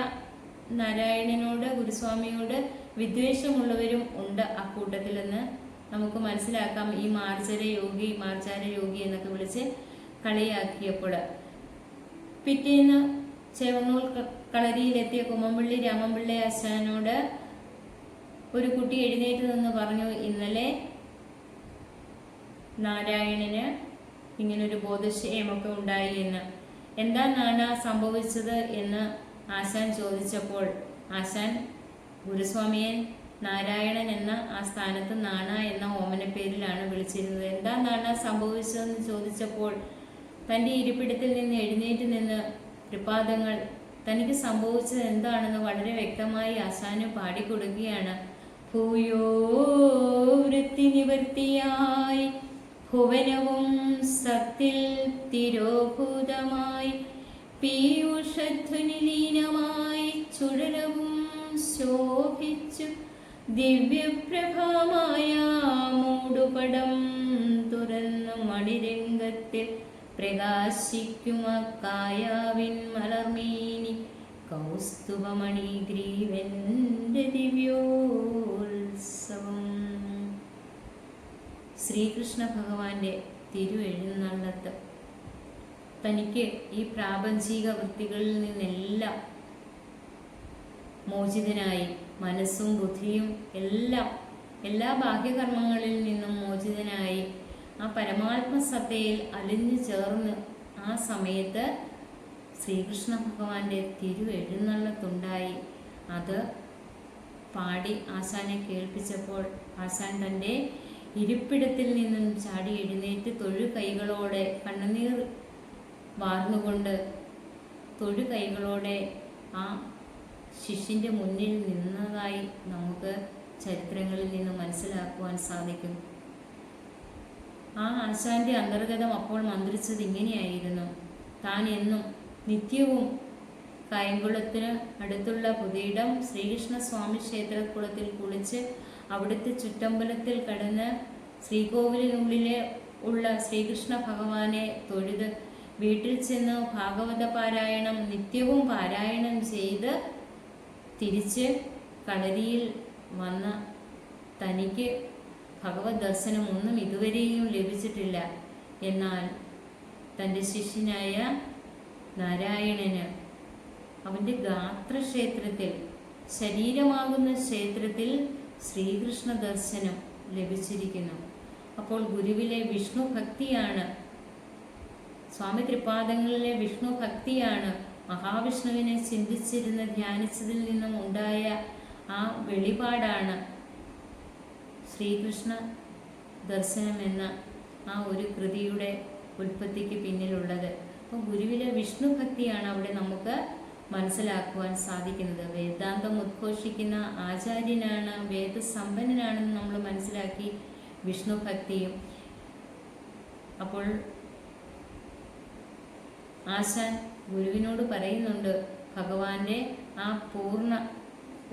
നാരായണനോട്, ഗുരുസ്വാമിയോട് വിദ്വേഷമുള്ളവരും ഉണ്ട് അക്കൂട്ടത്തിലെന്ന് നമുക്ക് മനസ്സിലാക്കാം. ഈ മാർജാര യോഗി എന്നൊക്കെ വിളിച്ച് കളിയാക്കിയപ്പോൾ പിറ്റേന്ന് ചേവണ്ണൂർ കളരിയിലെത്തിയ കുമ്മമ്പള്ളി രാമൻപിള്ള ആശാനോട് ഒരു കുട്ടി എഴുന്നേറ്റ് നിന്ന് പറഞ്ഞു, ഇന്നലെ നാരായണന് ഇങ്ങനൊരു ബോധക്ഷയമൊക്കെ ഉണ്ടായി എന്ന്. എന്താണ് സംഭവിച്ചത് എന്ന് ആശാൻ ചോദിച്ചപ്പോൾ ആശാൻ ഗുരുസ്വാമിയെ നാരായണൻ എന്ന ആ സ്ഥാനത്ത് നാണ എന്ന ഓമന പേരിലാണ് വിളിച്ചിരുന്നത്. എന്താണ് സംഭവിച്ചതെന്ന് ചോദിച്ചപ്പോൾ തൻ്റെ ഇരിപ്പിടത്തിൽ നിന്ന് എഴുന്നേറ്റ് നിന്ന് തൃപാദങ്ങൾ തനിക്ക് സംഭവിച്ചത് എന്താണെന്ന് വളരെ വ്യക്തമായി ആശാന് പാടിക്കൊടുക്കുകയാണ്. ഭൂയോ വൃത്തി നിവൃത്തിയായി ഭുവനവും സത്തിൽ തിരോഭൂതമായി പീയൂഷധ്വനിലീനമായി ചുഴലവും ശോഭിച്ചു ദിവ്യപ്രഭമായ മൂടുപടം തുറന്നു മണിരംഗത്തിൽ പ്രകാശിക്കും കായാവിൻ മലർമേനി കൗസ്തുഭമണി ഗ്രീവന്റെ ദിവ്യോത്സവം. ശ്രീകൃഷ്ണ ഭഗവാന്റെ തിരുവെഴുന്നള്ളത്ത്. തനിക്ക് ഈ പ്രാപഞ്ചിക വൃത്തികളിൽ നിന്നെല്ലാം മോചിതനായി, മനസ്സും ബുദ്ധിയും എല്ലാ ബാഹ്യകർമ്മങ്ങളിൽ നിന്നും മോചിതനായി ആ പരമാത്മസത്തയിൽ അലിഞ്ഞു ചേർന്ന് ആ സമയത്ത് ശ്രീകൃഷ്ണ ഭഗവാന്റെ തിരുവെഴുന്നള്ളത്തുണ്ടായി. അത് പാടി ആശാനെ കേൾപ്പിച്ചപ്പോൾ ആശാൻ തൻ്റെ ഇരിപ്പിടത്തിൽ നിന്നും ചാടി എഴുന്നേറ്റ് തൊഴുകൈകളോടെ, കണ്ണുനീർ വാർന്നുകൊണ്ട് തൊഴുകൈകളോടെ ആ ശിഷ്യന്റെ മുന്നിൽ നിന്നതായി നമുക്ക് ചരിത്രങ്ങളിൽ നിന്ന് മനസ്സിലാക്കുവാൻ സാധിക്കും. ആ ആശാന്റെ അന്തർഗതം അപ്പോൾ മന്ത്രിച്ചത് ഇങ്ങനെയായിരുന്നു: താൻ എന്നും നിത്യവും കായംകുളത്തിന് അടുത്തുള്ള പുതിയിടം ശ്രീകൃഷ്ണ സ്വാമി ക്ഷേത്രക്കുളത്തിൽ കുളിച്ച് അവിടുത്തെ ചുറ്റമ്പലത്തിൽ കടന്ന് ശ്രീകോവിലിനുള്ളിലെ ഉള്ള ശ്രീകൃഷ്ണ ഭഗവാനെ തൊഴുത് വീട്ടിൽ ചെന്ന് ഭാഗവത പാരായണം നിത്യവും പാരായണം ചെയ്ത് തിരിച്ച് കളരിയിൽ വന്ന തനിക്ക് ഭഗവത് ദർശനം ഒന്നും ഇതുവരെയും ലഭിച്ചിട്ടില്ല. എന്നാൽ തൻ്റെ ശിഷ്യനായ നാരായണന് അവൻ്റെ ഗാത്രക്ഷേത്രത്തിൽ, ശരീരമാകുന്ന ക്ഷേത്രത്തിൽ ശ്രീകൃഷ്ണ ദർശനം ലഭിച്ചിരിക്കുന്നു. അപ്പോൾ ഗുരുവിലെ വിഷ്ണു ഭക്തിയാണ്, സ്വാമി തൃപാദങ്ങളിലെ വിഷ്ണു ഭക്തിയാണ്, മഹാവിഷ്ണുവിനെ ചിന്തിച്ചിരുന്ന് ധ്യാനിച്ചതിൽ നിന്നും ഉണ്ടായ ആ വെളിപാടാണ് ശ്രീകൃഷ്ണ ദർശനം എന്ന ആ ഒരു കൃതിയുടെ ഉൽപ്പത്തിക്ക് പിന്നിലുള്ളത്. അപ്പോൾ ഗുരുവിലെ വിഷ്ണു ഭക്തിയാണ് അവിടെ നമുക്ക് മനസ്സിലാക്കുവാൻ സാധിക്കുന്നത്. വേദാന്തം ഉദ്ഘോഷിക്കുന്ന ആചാര്യനാണ്, വേദസമ്പന്നനാണെന്ന് നമ്മൾ മനസ്സിലാക്കി വിഷ്ണു ഭക്തിയും. അപ്പോൾ ആശാൻ ഗുരുവിനോട് പറയുന്നുണ്ട്, ഭഗവാന്റെ ആ പൂർണ്ണ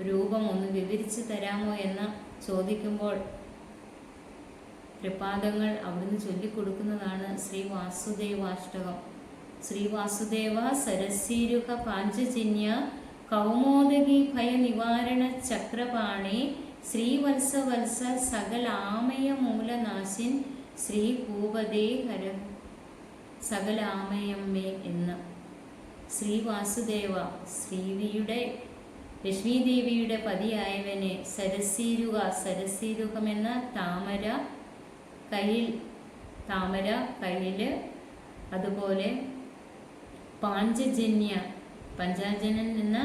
രൂപം ഒന്ന് വിവരിച്ചു തരാമോ എന്ന് ചോദിക്കുമ്പോൾ തൃപാദങ്ങൾ അവിടുന്ന് ചൊല്ലിക്കൊടുക്കുന്നതാണ് ശ്രീ വാസുദേവാഷ്ടകം. ശ്രീ വാസുദേവ സരസീരുഹ പാഞ്ചജന്യ കൗമോദകി ഭയ നിവാരണ ചക്രപാണി ശ്രീവത്സ വത്സ സകലാമയ മൂലനാശിൻ ശ്രീ ഭൂപതേ ഹര സകലാമയമ്മേ എന്ന്. ശ്രീ വാസുദേവ, ശ്രീവിയുടെ ലക്ഷ്മീദേവിയുടെ പതിയായവനെ, സരസീരുഹമെന്ന താമര കയ്യിൽ, അതുപോലെ പഞ്ചാജനൻ എന്ന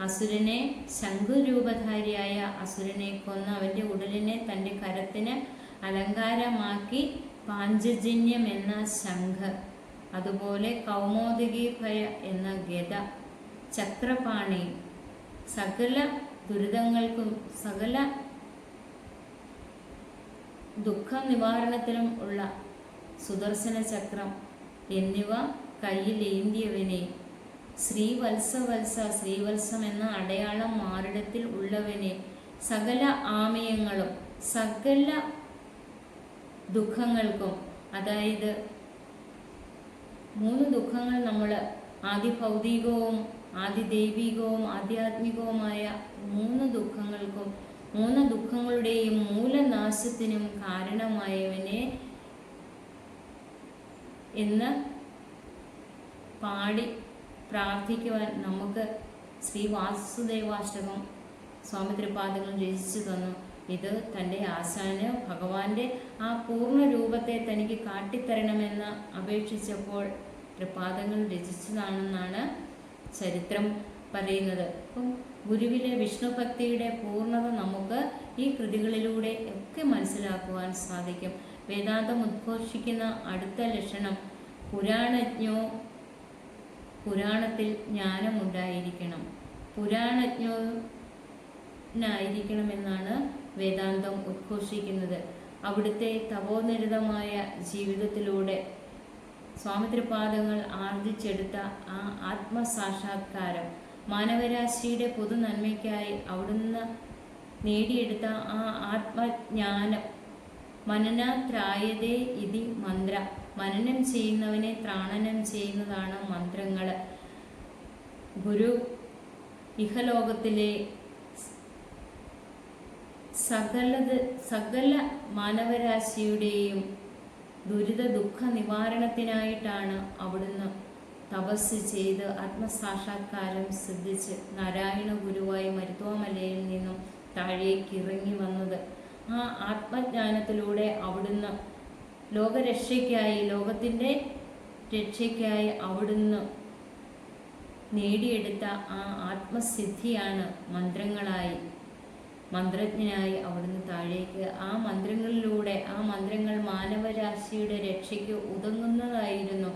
അസുരനെ, ശംഖുരൂപധാരിയായ അസുരനെ കൊന്ന് അവൻ്റെ ഉടലിനെ തൻ്റെ കരത്തിന് അലങ്കാരമാക്കി പാഞ്ചജന്യം എന്ന ശംഖ്, അതുപോലെ കൗമോദകി ഭയ എന്ന ഗദ, ചക്രപാണി, സകല ദുരിതങ്ങൾക്കും സകല ദുഃഖ നിവാരണത്തിനും ഉള്ള സുദർശന ചക്രം എന്നിവ കയ്യിലേന്തിയവനെ, ശ്രീവത്സം എന്ന അടയാളം മാറിടത്തിൽ ഉള്ളവനെ, സകല ആമയങ്ങളും സകല ദുഃഖങ്ങൾക്കും, അതായത് 3 ദുഃഖങ്ങൾ നമ്മൾ ആദിഭൗതികവും ആദിദൈവികവും ആധ്യാത്മികവുമായ 3 ദുഃഖങ്ങൾക്കും 3 ദുഃഖങ്ങളുടെയും മൂലനാശത്തിനും കാരണമായവനെ എന്ന് പാടി പ്രാർത്ഥിക്കുവാൻ നമുക്ക് ശ്രീ വാസുദേവാഷ്ടകം സ്വാമി തൃപാദങ്ങൾ രചിച്ചു തന്നു. ഇത് തൻ്റെ ആശാന് ഭഗവാന്റെ ആ പൂർണ്ണ രൂപത്തെ തനിക്ക് കാട്ടിത്തരണമെന്ന് അപേക്ഷിച്ചപ്പോൾ തൃപാദങ്ങൾ രചിച്ചതാണെന്നാണ് ചരിത്രം പറയുന്നത്. അപ്പം ഗുരുവിലെ വിഷ്ണുഭക്തിയുടെ പൂർണ്ണത നമുക്ക് ഈ കൃതികളിലൂടെ ഒക്കെ മനസ്സിലാക്കുവാൻ സാധിക്കും. വേദാന്തം ഉദ്ഘോഷിക്കുന്ന അടുത്ത ലക്ഷണം പുരാണത്തിൽ ജ്ഞാനമുണ്ടായിരിക്കണം, പുരാണജ്ഞനായിരിക്കണമെന്നാണ് വേദാന്തം ഉദ്ഘോഷിക്കുന്നത്. അവിടുത്തെ തപോനിരതമായ ജീവിതത്തിലൂടെ സ്വാമി തൃപാദങ്ങൾ ആർജിച്ചെടുത്ത ആ ആത്മസാക്ഷാത്കാരം, മാനവരാശിയുടെ പൊതു നന്മയ്ക്കായി അവിടുന്ന് നേടിയെടുത്ത ആ ആത്മജ്ഞാനം, മനനാത്രായതേ ഇതി മന്ത്ര, മനനം ചെയ്യുന്നവനെ ത്രാണനം ചെയ്യുന്നതാണ് മന്ത്രങ്ങൾ. ഗുരു ഇഹലോകത്തിലെ സകല മാനവരാശിയുടെയും ദുരിത ദുഃഖ നിവാരണത്തിനായിട്ടാണ് അവിടുന്ന് തപസ് ചെയ്ത് ആത്മസാക്ഷാത്കാരം സിദ്ധിച്ച് നാരായണ ഗുരുവായി മരുത്വാമലയിൽ നിന്നും താഴേക്ക് ഇറങ്ങി വന്നത്. ആ ആത്മജ്ഞാനത്തിലൂടെ അവിടുന്ന് ലോകത്തിൻ്റെ രക്ഷയ്ക്കായി അവിടുന്ന് നേടിയെടുത്ത ആ ആത്മസിദ്ധിയാണ് മന്ത്രജ്ഞനായി അവിടുന്ന് താഴേക്ക്. ആ മന്ത്രങ്ങളിലൂടെ, ആ മന്ത്രങ്ങൾ മാനവരാശിയുടെ രക്ഷയ്ക്ക് ഉതകുന്നതായിരുന്നു.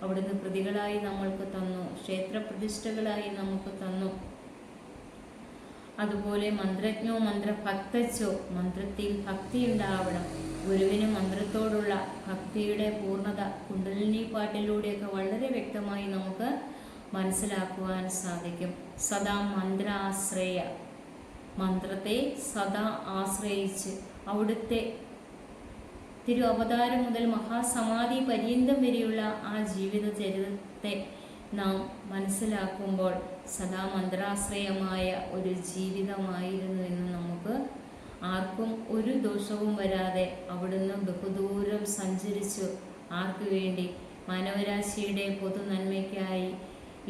അവിടുന്ന് കൃതികളായി നമ്മൾക്ക് തന്നു, ക്ഷേത്രപ്രതിഷ്ഠകളായി നമുക്ക് തന്നു. അതുപോലെ മന്ത്രജ്ഞോ മന്ത്രഭക്തച്ചോ, മന്ത്രത്തിൽ ഭക്തി ഉണ്ടാവണം. ഗുരുവിന് മന്ത്രത്തോടുള്ള ഭക്തിയുടെ പൂർണ്ണത കുണ്ടലിനി പാട്ടിലൂടെയൊക്കെ വളരെ വ്യക്തമായി നമുക്ക് മനസ്സിലാക്കുവാൻ സാധിക്കും. സദാ മന്ത്രാശ്രയ, മന്ത്രത്തെ സദാ ആശ്രയിച്ച് അവിടുത്തെ തിരു അവതാരം മുതൽ മഹാസമാധി പര്യന്തം വരെയുള്ള ആ ജീവിത ചരിത്രത്തെ നാം മനസ്സിലാക്കുമ്പോൾ സദാ മന്ത്രാശ്രയമായ ഒരു ജീവിതമായിരുന്നു എന്ന് നമുക്ക് ആർക്കും ഒരു ദോഷവും വരാതെ അവിടുന്ന് ബഹുദൂരം സഞ്ചരിച്ചു. ആർക്കു വേണ്ടി? മാനവരാശിയുടെ പൊതു നന്മയ്ക്കായി,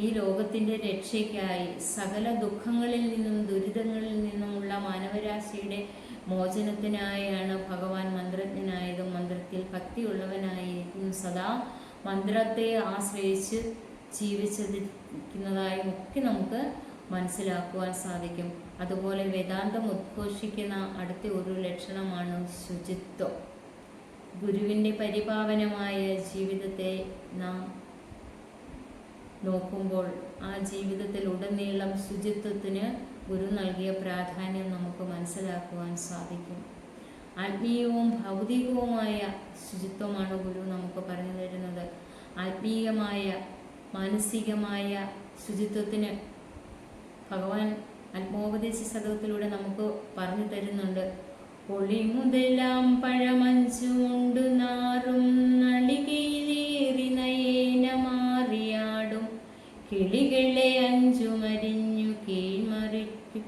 ഈ ലോകത്തിൻ്റെ രക്ഷയ്ക്കായി, സകല ദുഃഖങ്ങളിൽ നിന്നും ദുരിതങ്ങളിൽ നിന്നുമുള്ള മാനവരാശിയുടെ മോചനത്തിനായാണ് ഭഗവാൻ മന്ത്രജ്ഞനായതും മന്ത്രത്തിൽ ഭക്തിയുള്ളവനായിരിക്കും സദാ മന്ത്രത്തെ ആശ്രയിച്ച് ജീവിച്ചിരിക്കുന്നതായും ഒക്കെ നമുക്ക് മനസ്സിലാക്കുവാൻ സാധിക്കും. അതുപോലെ വേദാന്തം ഉദ്ഘോഷിക്കുന്ന അടുത്ത ഒരു ലക്ഷണമാണ് ശുചിത്വം. ഗുരുവിൻ്റെ പരിപാവനമായ ജീവിതത്തെ നാം നോക്കുമ്പോൾ ആ ജീവിതത്തിൽ ഉടനീളം ശുചിത്വത്തിന് ഗുരു നൽകിയ പ്രാധാന്യം നമുക്ക് മനസ്സിലാക്കുവാൻ സാധിക്കും. ആത്മീയവും ഭൗതികവുമായ ശുചിത്വമാണ് ഗുരു നമുക്ക് പറഞ്ഞു തരുന്നത്. ആത്മീയമായ മാനസികമായ ശുചിത്വത്തിന് ഭഗവാൻ ആത്മോപദേശ ശതകത്തിലൂടെ നമുക്ക് പറഞ്ഞു തരുന്നുണ്ട്. ഒളി മുതലാം പഴമഞ്ചുമുണ്ട് നാറും നളികയിലേറി നയേന മാറിയാടും കിളികളെ അഞ്ചുമരിഞ്ഞു കീഴ്മറിക്കും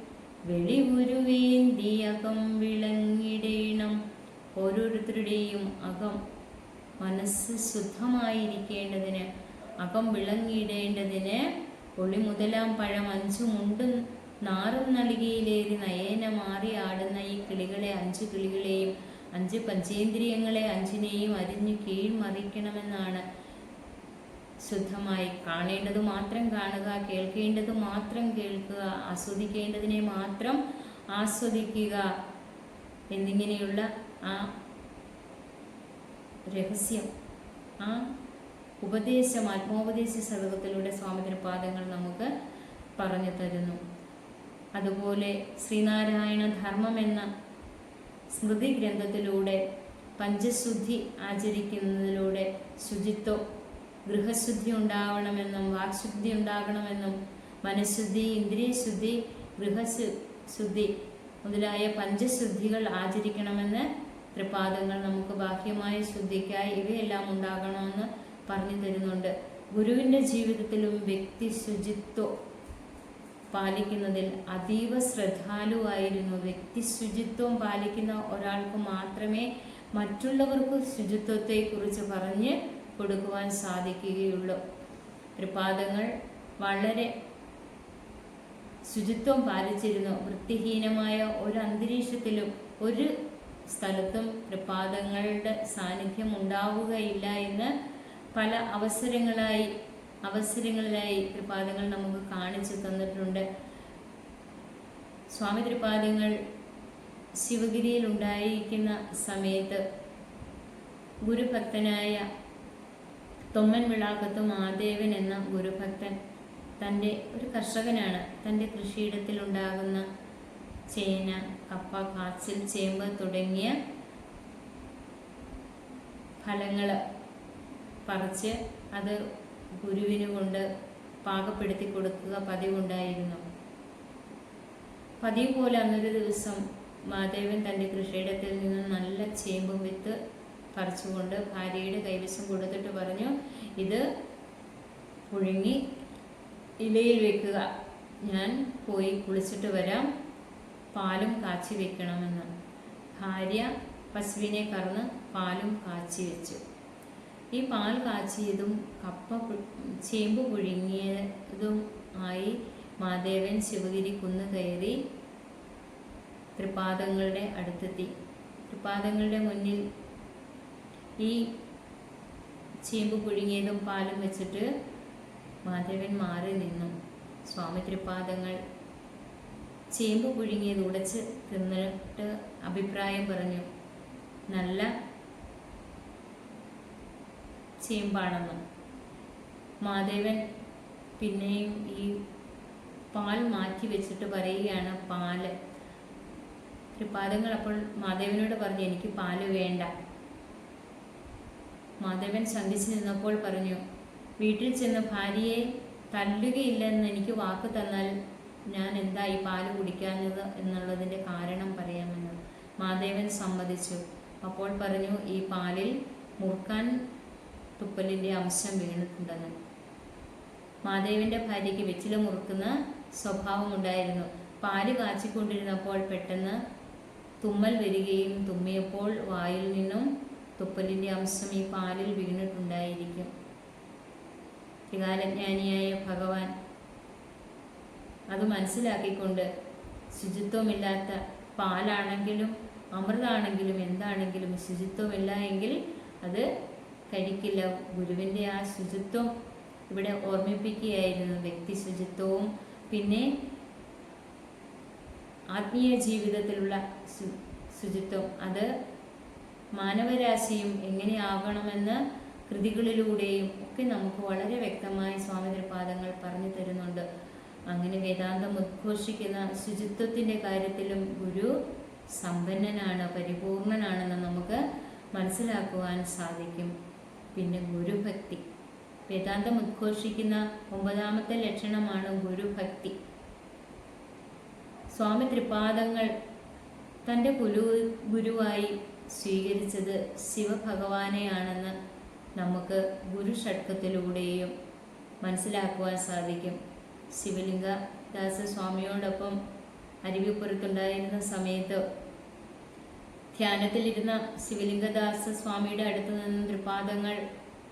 വെളിവുരുവേന്തിയകം വിളങ്ങിടേണം. ഓരോരുത്തരുടെയും അകം, മനസ്സ് ശുദ്ധമായിരിക്കേണ്ടതിന്, അകം വിളങ്ങിയിടേണ്ടതിന് ഒളി മുതലാം പഴം അഞ്ചുമുണ്ട് നാറും നളികയിലേറി നയേന മാറി ആടുന്ന ഈ കിളികളെ, 5 കിളികളെയും 5 പഞ്ചേന്ദ്രിയങ്ങളെ 5നെയും അരിഞ്ഞു കീഴ്മറിക്കണമെന്നാണ്. ശുദ്ധമായി കാണേണ്ടത് മാത്രം കാണുക, കേൾക്കേണ്ടത് മാത്രം കേൾക്കുക, ആസ്വദിക്കേണ്ടതിനെ മാത്രം ആസ്വദിക്കുക എന്നിങ്ങനെയുള്ള ആ രഹസ്യം, ആ ഉപദേശം ആത്മോപദേശ ശതകത്തിലൂടെ സ്വാമി തൃപാദങ്ങൾ നമുക്ക് പറഞ്ഞു തരുന്നു. അതുപോലെ ശ്രീനാരായണ ധർമ്മം എന്ന സ്മൃതി ഗ്രന്ഥത്തിലൂടെ പഞ്ചശുദ്ധി ആചരിക്കുന്നതിലൂടെ ശുചിത്വം, ഗൃഹശുദ്ധി ഉണ്ടാവണമെന്നും വാക്ശുദ്ധി ഉണ്ടാകണമെന്നും മനഃശുദ്ധി, ഇന്ദ്രിയശുദ്ധി, ഗൃഹശുദ്ധി മുതലായ പഞ്ചശുദ്ധികൾ ആചരിക്കണമെന്ന് തൃപാദങ്ങൾ നമുക്ക് ബാഹ്യമായ ശുദ്ധിക്കായി ഇവയെല്ലാം ഉണ്ടാകണമെന്ന് പറഞ്ഞു തരുന്നുണ്ട്. ഗുരുവിൻ്റെ ജീവിതത്തിലും വ്യക്തി ശുചിത്വം പാലിക്കുന്നതിൽ അതീവ ശ്രദ്ധാലുവായിരുന്നു. വ്യക്തി ശുചിത്വം പാലിക്കുന്ന ഒരാൾക്ക് മാത്രമേ മറ്റുള്ളവർക്ക് ശുചിത്വത്തെക്കുറിച്ച് പറഞ്ഞ് കൊടുക്കുവാൻ സാധിക്കുകയുള്ളൂ. തൃപാദങ്ങൾ വളരെ ശുചിത്വം പാലിച്ചിരുന്നു. വൃത്തിഹീനമായ ഒരു അന്തരീക്ഷത്തിലും ഒരു സ്ഥലത്തും തൃപാദങ്ങളുടെ സാന്നിധ്യം ഉണ്ടാവുകയില്ല എന്ന് പല അവസരങ്ങളിലായി തൃപാദങ്ങൾ നമുക്ക് കാണിച്ചു തന്നിട്ടുണ്ട്. സ്വാമി തൃപാദങ്ങൾ ശിവഗിരിയിൽ ഉണ്ടായിരിക്കുന്ന സമയത്ത് ഗുരുഭക്തനായ തൊമ്മൻ വിളാക്കത്ത് മാദേവൻ എന്ന ഗുരുഭക്തൻ, തൻ്റെ ഒരു കർഷകനാണ്, തൻ്റെ കൃഷിയിടത്തിലുണ്ടാകുന്ന ചേന, കപ്പ, കാച്ചിൽ, ചേമ്പ് തുടങ്ങിയ ഫലങ്ങൾ പറിച്ച് അത് ഗുരുവിന് കൊണ്ട് പാകപ്പെടുത്തി കൊടുക്കുക പതിവുണ്ടായിരുന്നു. പതിവ് പോലെ അന്നൊരു ദിവസം മാധവൻ തൻ്റെ കൃഷിയിടത്തിൽ നിന്ന് നല്ല ചേമ്പും വിത്ത് പറിച്ചുകൊണ്ട് ഭാര്യയുടെ കൈവശം കൊടുത്തിട്ട് പറഞ്ഞു, ഇത് പുഴുങ്ങി ഇലയിൽ വെക്കുക, ഞാൻ പോയി കുളിച്ചിട്ട് വരാം, പാലും കാച്ചി വെക്കണമെന്ന്. ഭാര്യ പശുവിനെ കറന്ന് പാലും കാച്ചി വെച്ചു. ഈ പാൽ കാച്ചിയതും ചേമ്പ് പുഴുങ്ങിയതും ആയി മാധവൻ ശിവഗിരി കുന്ന് കയറി തൃപാദങ്ങളുടെ അടുത്തെത്തി. തൃപാദങ്ങളുടെ മുന്നിൽ ഈ ചേമ്പ് പുഴുങ്ങിയതും പാലും വെച്ചിട്ട് മാധവൻ മാറി നിന്നു. സ്വാമി തൃപാദങ്ങൾ ചേമ്പ് പുഴുങ്ങിയത് ഉടച്ച് തിന്നിട്ട് അഭിപ്രായം പറഞ്ഞു, നല്ല ചേമ്പാണെന്ന്. മാധവൻ പിന്നെയും ഈ പാൽ മാറ്റി വെച്ചിട്ട് പറയുകയാണ്, പാല്. തൃപാദങ്ങൾ അപ്പോൾ മാധവനോട് പറഞ്ഞു, എനിക്ക് പാല് വേണ്ട. മാധവൻ ശങ്കിച്ചു നിന്നപ്പോൾ പറഞ്ഞു, വീട്ടിൽ ചെന്ന് ഭാര്യയെ തല്ലുകയില്ലെന്ന് എനിക്ക് വാക്ക് തന്നാൽ ഞാൻ എന്താ ഈ പാല് കുടിക്കാഞ്ഞത് എന്നുള്ളതിൻ്റെ കാരണം പറയാമെന്ന്. മാധവൻ സമ്മതിച്ചു. അപ്പോൾ പറഞ്ഞു, ഈ പാലിൽ മുറുക്കാൻ തുപ്പലിൻ്റെ അംശം വീണിട്ടുണ്ടെന്ന്. മാധവൻ്റെ ഭാര്യയ്ക്ക് വെച്ചില മുറുക്കുന്ന സ്വഭാവമുണ്ടായിരുന്നു. പാല് കാച്ചിക്കൊണ്ടിരുന്നപ്പോൾ പെട്ടെന്ന് തുമ്മൽ വരികയും തുമ്മിയപ്പോൾ വായിൽ നിന്നും തുപ്പലിൻ്റെ അംശം ഈ പാലിൽ വീണിട്ടുണ്ടായിരിക്കും. ത്രികാലജ്ഞാനിയായ ഭഗവാൻ അത് മനസ്സിലാക്കിക്കൊണ്ട് ശുചിത്വമില്ലാത്ത പാലാണെങ്കിലും അമൃതാണെങ്കിലും എന്താണെങ്കിലും ശുചിത്വമില്ല എങ്കിൽ അത് കഴിക്കില്ല. ഗുരുവിൻ്റെ ആ ശുചിത്വം ഇവിടെ ഓർമ്മിപ്പിക്കുകയായിരുന്നു. വ്യക്തി ശുചിത്വവും പിന്നെ ആത്മീയ ജീവിതത്തിലുള്ള ശുചിത്വം, അത് മാനവരാശിയും എങ്ങനെയാകണമെന്ന് കൃതികളിലൂടെയും ഒക്കെ നമുക്ക് വളരെ വ്യക്തമായി സ്വാമി തൃപാദങ്ങൾ പറഞ്ഞു തരുന്നുണ്ട്. അങ്ങനെ വേദാന്തം ഉദ്ഘോഷിക്കുന്ന ശുചിത്വത്തിൻ്റെ കാര്യത്തിലും ഗുരു സമ്പന്നനാണ്, പരിപൂർണനാണെന്ന് നമുക്ക് മനസ്സിലാക്കുവാൻ സാധിക്കും. പിന്നെ ഗുരുഭക്തി, വേദാന്തം ഉദ്ഘോഷിക്കുന്ന 9ാമത്തെ ലക്ഷണമാണ് ഗുരുഭക്തി. സ്വാമി തൃപാദങ്ങൾ തൻ്റെ ഗുരുവായി സ്വീകരിച്ചത് ശിവഭഗവാനെയാണെന്ന് നമുക്ക് ഗുരുഷട്കത്തിലൂടെയും മനസ്സിലാക്കുവാൻ സാധിക്കും. ശിവലിംഗദാസ സ്വാമിയോടൊപ്പം അരുവിപ്പുറത്തുണ്ടായിരുന്ന സമയത്ത് ധ്യാനത്തിലിരുന്ന ശിവലിംഗദാസ സ്വാമിയുടെ അടുത്ത് നിന്ന് തൃപാദങ്ങൾ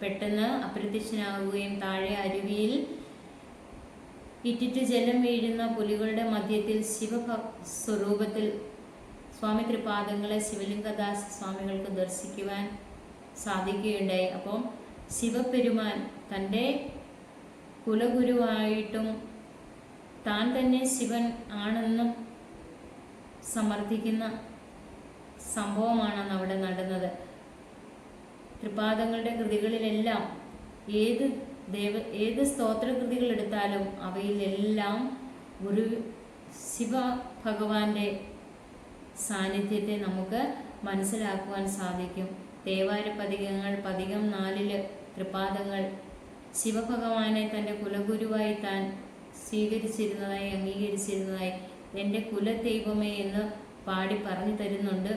പെട്ടെന്ന് അപ്രത്യക്ഷനാവുകയും താഴെ അരുവിയിൽ ഇറ്റിറ്റ് ജലം വീഴുന്ന പുലികളുടെ മധ്യത്തിൽ സ്വരൂപത്തിൽ സ്വാമി തൃപാദങ്ങളെ ശിവലിംഗദാസ സ്വാമികൾക്ക് ദർശിക്കുവാൻ സാധിക്കുകയുണ്ടായി. അപ്പോൾ ശിവപെരുമാൻ തൻ്റെ കുലഗുരുവായിട്ടും താൻ തന്നെ ശിവൻ ആണെന്നും സമർത്ഥിക്കുന്ന സംഭവമാണ് അവിടെ നടന്നത്. തൃപാദങ്ങളുടെ കൃതികളിലെല്ലാം ഏത് സ്തോത്രകൃതികൾ എടുത്താലും അവയിലെല്ലാം ഒരു ശിവ ഭഗവാന്റെ സാന്നിധ്യത്തെ നമുക്ക് മനസ്സിലാക്കുവാൻ സാധിക്കും. തേവാര പതികങ്ങൾ പതികം 4 തൃപാദങ്ങൾ ശിവഭഗവാനെ തൻ്റെ കുലഗുരുവായി താൻ സ്വീകരിച്ചിരുന്നതായി അംഗീകരിച്ചിരുന്നതായി എൻ്റെ കുലദൈവമേ എന്ന് പാടി പറഞ്ഞു തരുന്നുണ്ട്.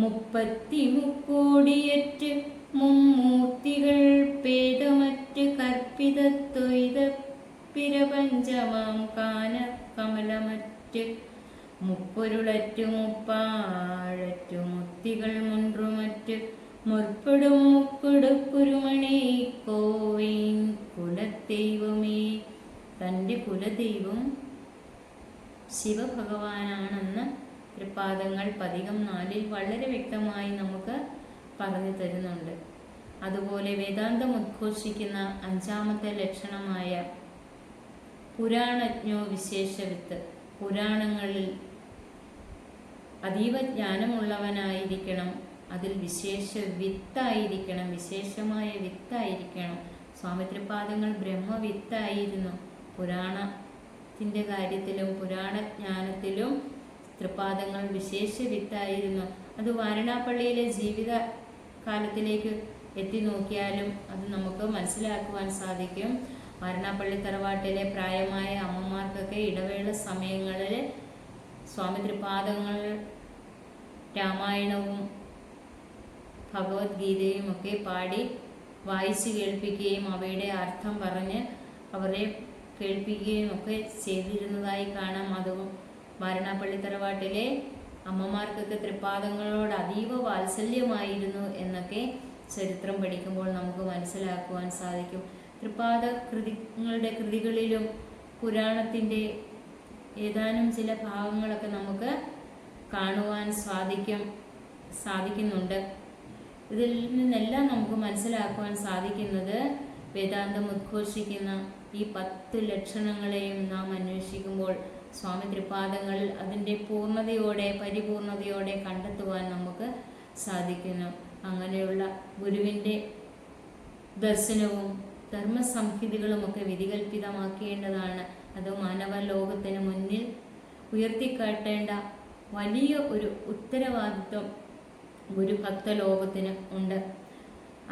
33 മുമ്മൂർത്തികൾ പേദമറ്റ് കർപ്പിതത്വൈത പിരപഞ്ചമാം കാന കമലമറ്റ് മുപ്പൊരുളറ്റു മുപ്പാഴറ്റു മുത്തികൾ മുൻറുമറ്റ് മുற்பടും മുക്കൊടുക്കുരുമണി കോവേൻ കുലദൈവമേ. തൻ്റെ കുലദൈവം ശിവഭഗവാനാണെന്ന് തൃപാദങ്ങൾ പതികം 4 വളരെ വ്യക്തമായി നമുക്ക് പറഞ്ഞു തരുന്നുണ്ട്. അതുപോലെ വേദാന്തം ഉദ്ഘോഷിക്കുന്ന 5ാമത്തെ ലക്ഷണമായ പുരാണജ്ഞോ വിശേഷവിത്ത്, പുരാണങ്ങളിൽ അതീവ ജ്ഞാനമുള്ളവനായിരിക്കണം, അതിൽ വിശേഷ വിത്തായിരിക്കണം, വിശേഷമായ വിത്തായിരിക്കണം. സ്വാമി തൃപാദങ്ങൾ ബ്രഹ്മവിത്തായിരുന്നു. പുരാണത്തിൻ്റെ കാര്യത്തിലും പുരാണജ്ഞാനത്തിലും തൃപാദങ്ങൾ വിശേഷ വിത്തായിരുന്നു. അത് വാരണാപ്പള്ളിയിലെ ജീവിത കാലത്തിലേക്ക് എത്തി നോക്കിയാലും അത് നമുക്ക് മനസ്സിലാക്കുവാൻ സാധിക്കും. വാരണാപ്പള്ളി തറവാട്ടിലെ പ്രായമായ അമ്മമാർക്കൊക്കെ ഇടവേള സമയങ്ങളിൽ സ്വാമി തൃപാദങ്ങൾ രാമായണവും ഭഗവത്ഗീതയും ഒക്കെ പാടി വായിച്ചു കേൾപ്പിക്കുകയും അവയുടെ അർത്ഥം പറഞ്ഞ് അവരെ കേൾപ്പിക്കുകയും ഒക്കെ ചെയ്തിരുന്നതായി കാണാം. അതും വാരണാപ്പള്ളി തറവാട്ടിലെ അമ്മമാർക്കൊക്കെ തൃപാദങ്ങളോട് അതീവ വാത്സല്യമായിരുന്നു എന്നൊക്കെ ചരിത്രം പഠിക്കുമ്പോൾ നമുക്ക് മനസ്സിലാക്കുവാൻ സാധിക്കും. തൃപാദ കൃതികളിലും പുരാണത്തിൻ്റെ ഏതാനും ചില ഭാഗങ്ങളൊക്കെ നമുക്ക് കാണുവാൻ സാധിക്കുന്നുണ്ട്. ഇതിൽ നിന്നെല്ലാം നമുക്ക് മനസ്സിലാക്കുവാൻ സാധിക്കുന്നത് വേദാന്തം ഉദ്ഘോഷിക്കുന്ന ഈ 10 ലക്ഷണങ്ങളെയും നാം അന്വേഷിക്കുമ്പോൾ സ്വാമി തൃപാദങ്ങളിൽ അതിൻ്റെ പരിപൂർണതയോടെ കണ്ടെത്തുവാൻ നമുക്ക് സാധിക്കുന്നു. അങ്ങനെയുള്ള ഗുരുവിൻ്റെ ദർശനവും ധർമ്മസംഹിതകളുമൊക്കെ വിധികൽപ്പിതമാക്കേണ്ടതാണ്. അത് മാനവ ലോകത്തിന് മുന്നിൽ ഉയർത്തിക്കാട്ടേണ്ട വലിയ ഒരു ഉത്തരവാദിത്വം ഗുരുഭക്ത ലോകത്തിന് ഉണ്ട്.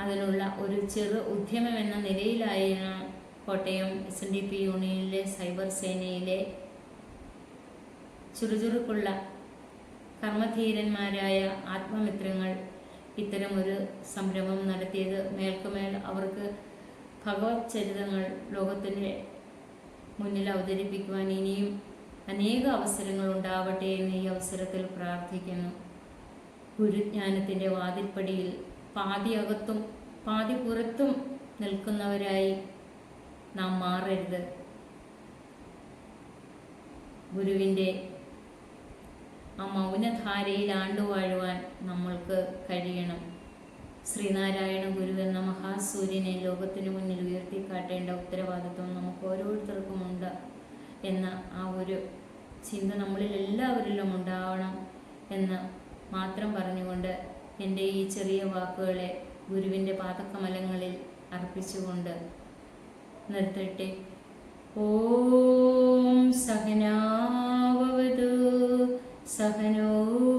അതിനുള്ള ഒരു ചെറു ഉദ്യമം എന്ന നിലയിലായിരുന്നു കോട്ടയം SNDP യൂണിയനിലെ സൈബർ സേനയിലെ ചുറുചുറുക്കുള്ള കർമ്മധീരന്മാരായ ആത്മമിത്രങ്ങൾ ഇത്തരമൊരു സംരംഭം നടത്തിയത്. മേൽക്കുമേൽ അവർക്ക് ഭഗവത് ചരിതങ്ങൾ ലോകത്തിന് മുന്നിൽ അവതരിപ്പിക്കുവാൻ ഇനിയും അനേക അവസരങ്ങൾ ഉണ്ടാവട്ടെ എന്ന് ഈ അവസരത്തിൽ പ്രാർത്ഥിക്കുന്നു. ഗുരുജ്ഞാനത്തിൻ്റെ വാതിൽപ്പടിയിൽ പാതി അകത്തും പാതി പുറത്തും നിൽക്കുന്നവരായി നാം മാറരുത്. ഗുരുവിൻ്റെ ആ മൗനധാരയിൽ ആണ്ടുവാഴുവാൻ നമ്മൾക്ക് കഴിയണം. ശ്രീനാരായണ ഗുരു എന്ന മഹാസൂര്യനെ ലോകത്തിനു മുന്നിൽ ഉയർത്തിക്കാട്ടേണ്ട ഉത്തരവാദിത്വം നമുക്ക് ഓരോരുത്തർക്കുമുണ്ട് എന്ന ആ ഒരു ചിന്ത നമ്മളിൽ എല്ലാവരിലും ഉണ്ടാവണം എന്ന് മാത്രം പറഞ്ഞുകൊണ്ട് എൻ്റെ ഈ ചെറിയ വാക്കുകളെ ഗുരുവിൻ്റെ പാദകമലങ്ങളിൽ അർപ്പിച്ചുകൊണ്ട് നിർത്തട്ടെ. ഓം സഹനാവവതു സഹനോ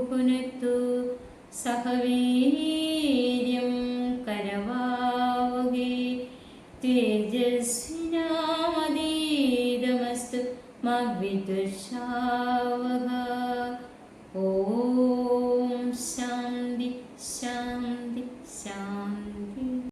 ഭുനക്തു സഹ വീര്യം കരവാവഹൈ തേജസ്വിനാവധീതമസ്തു मा विद्विषावः। ॐ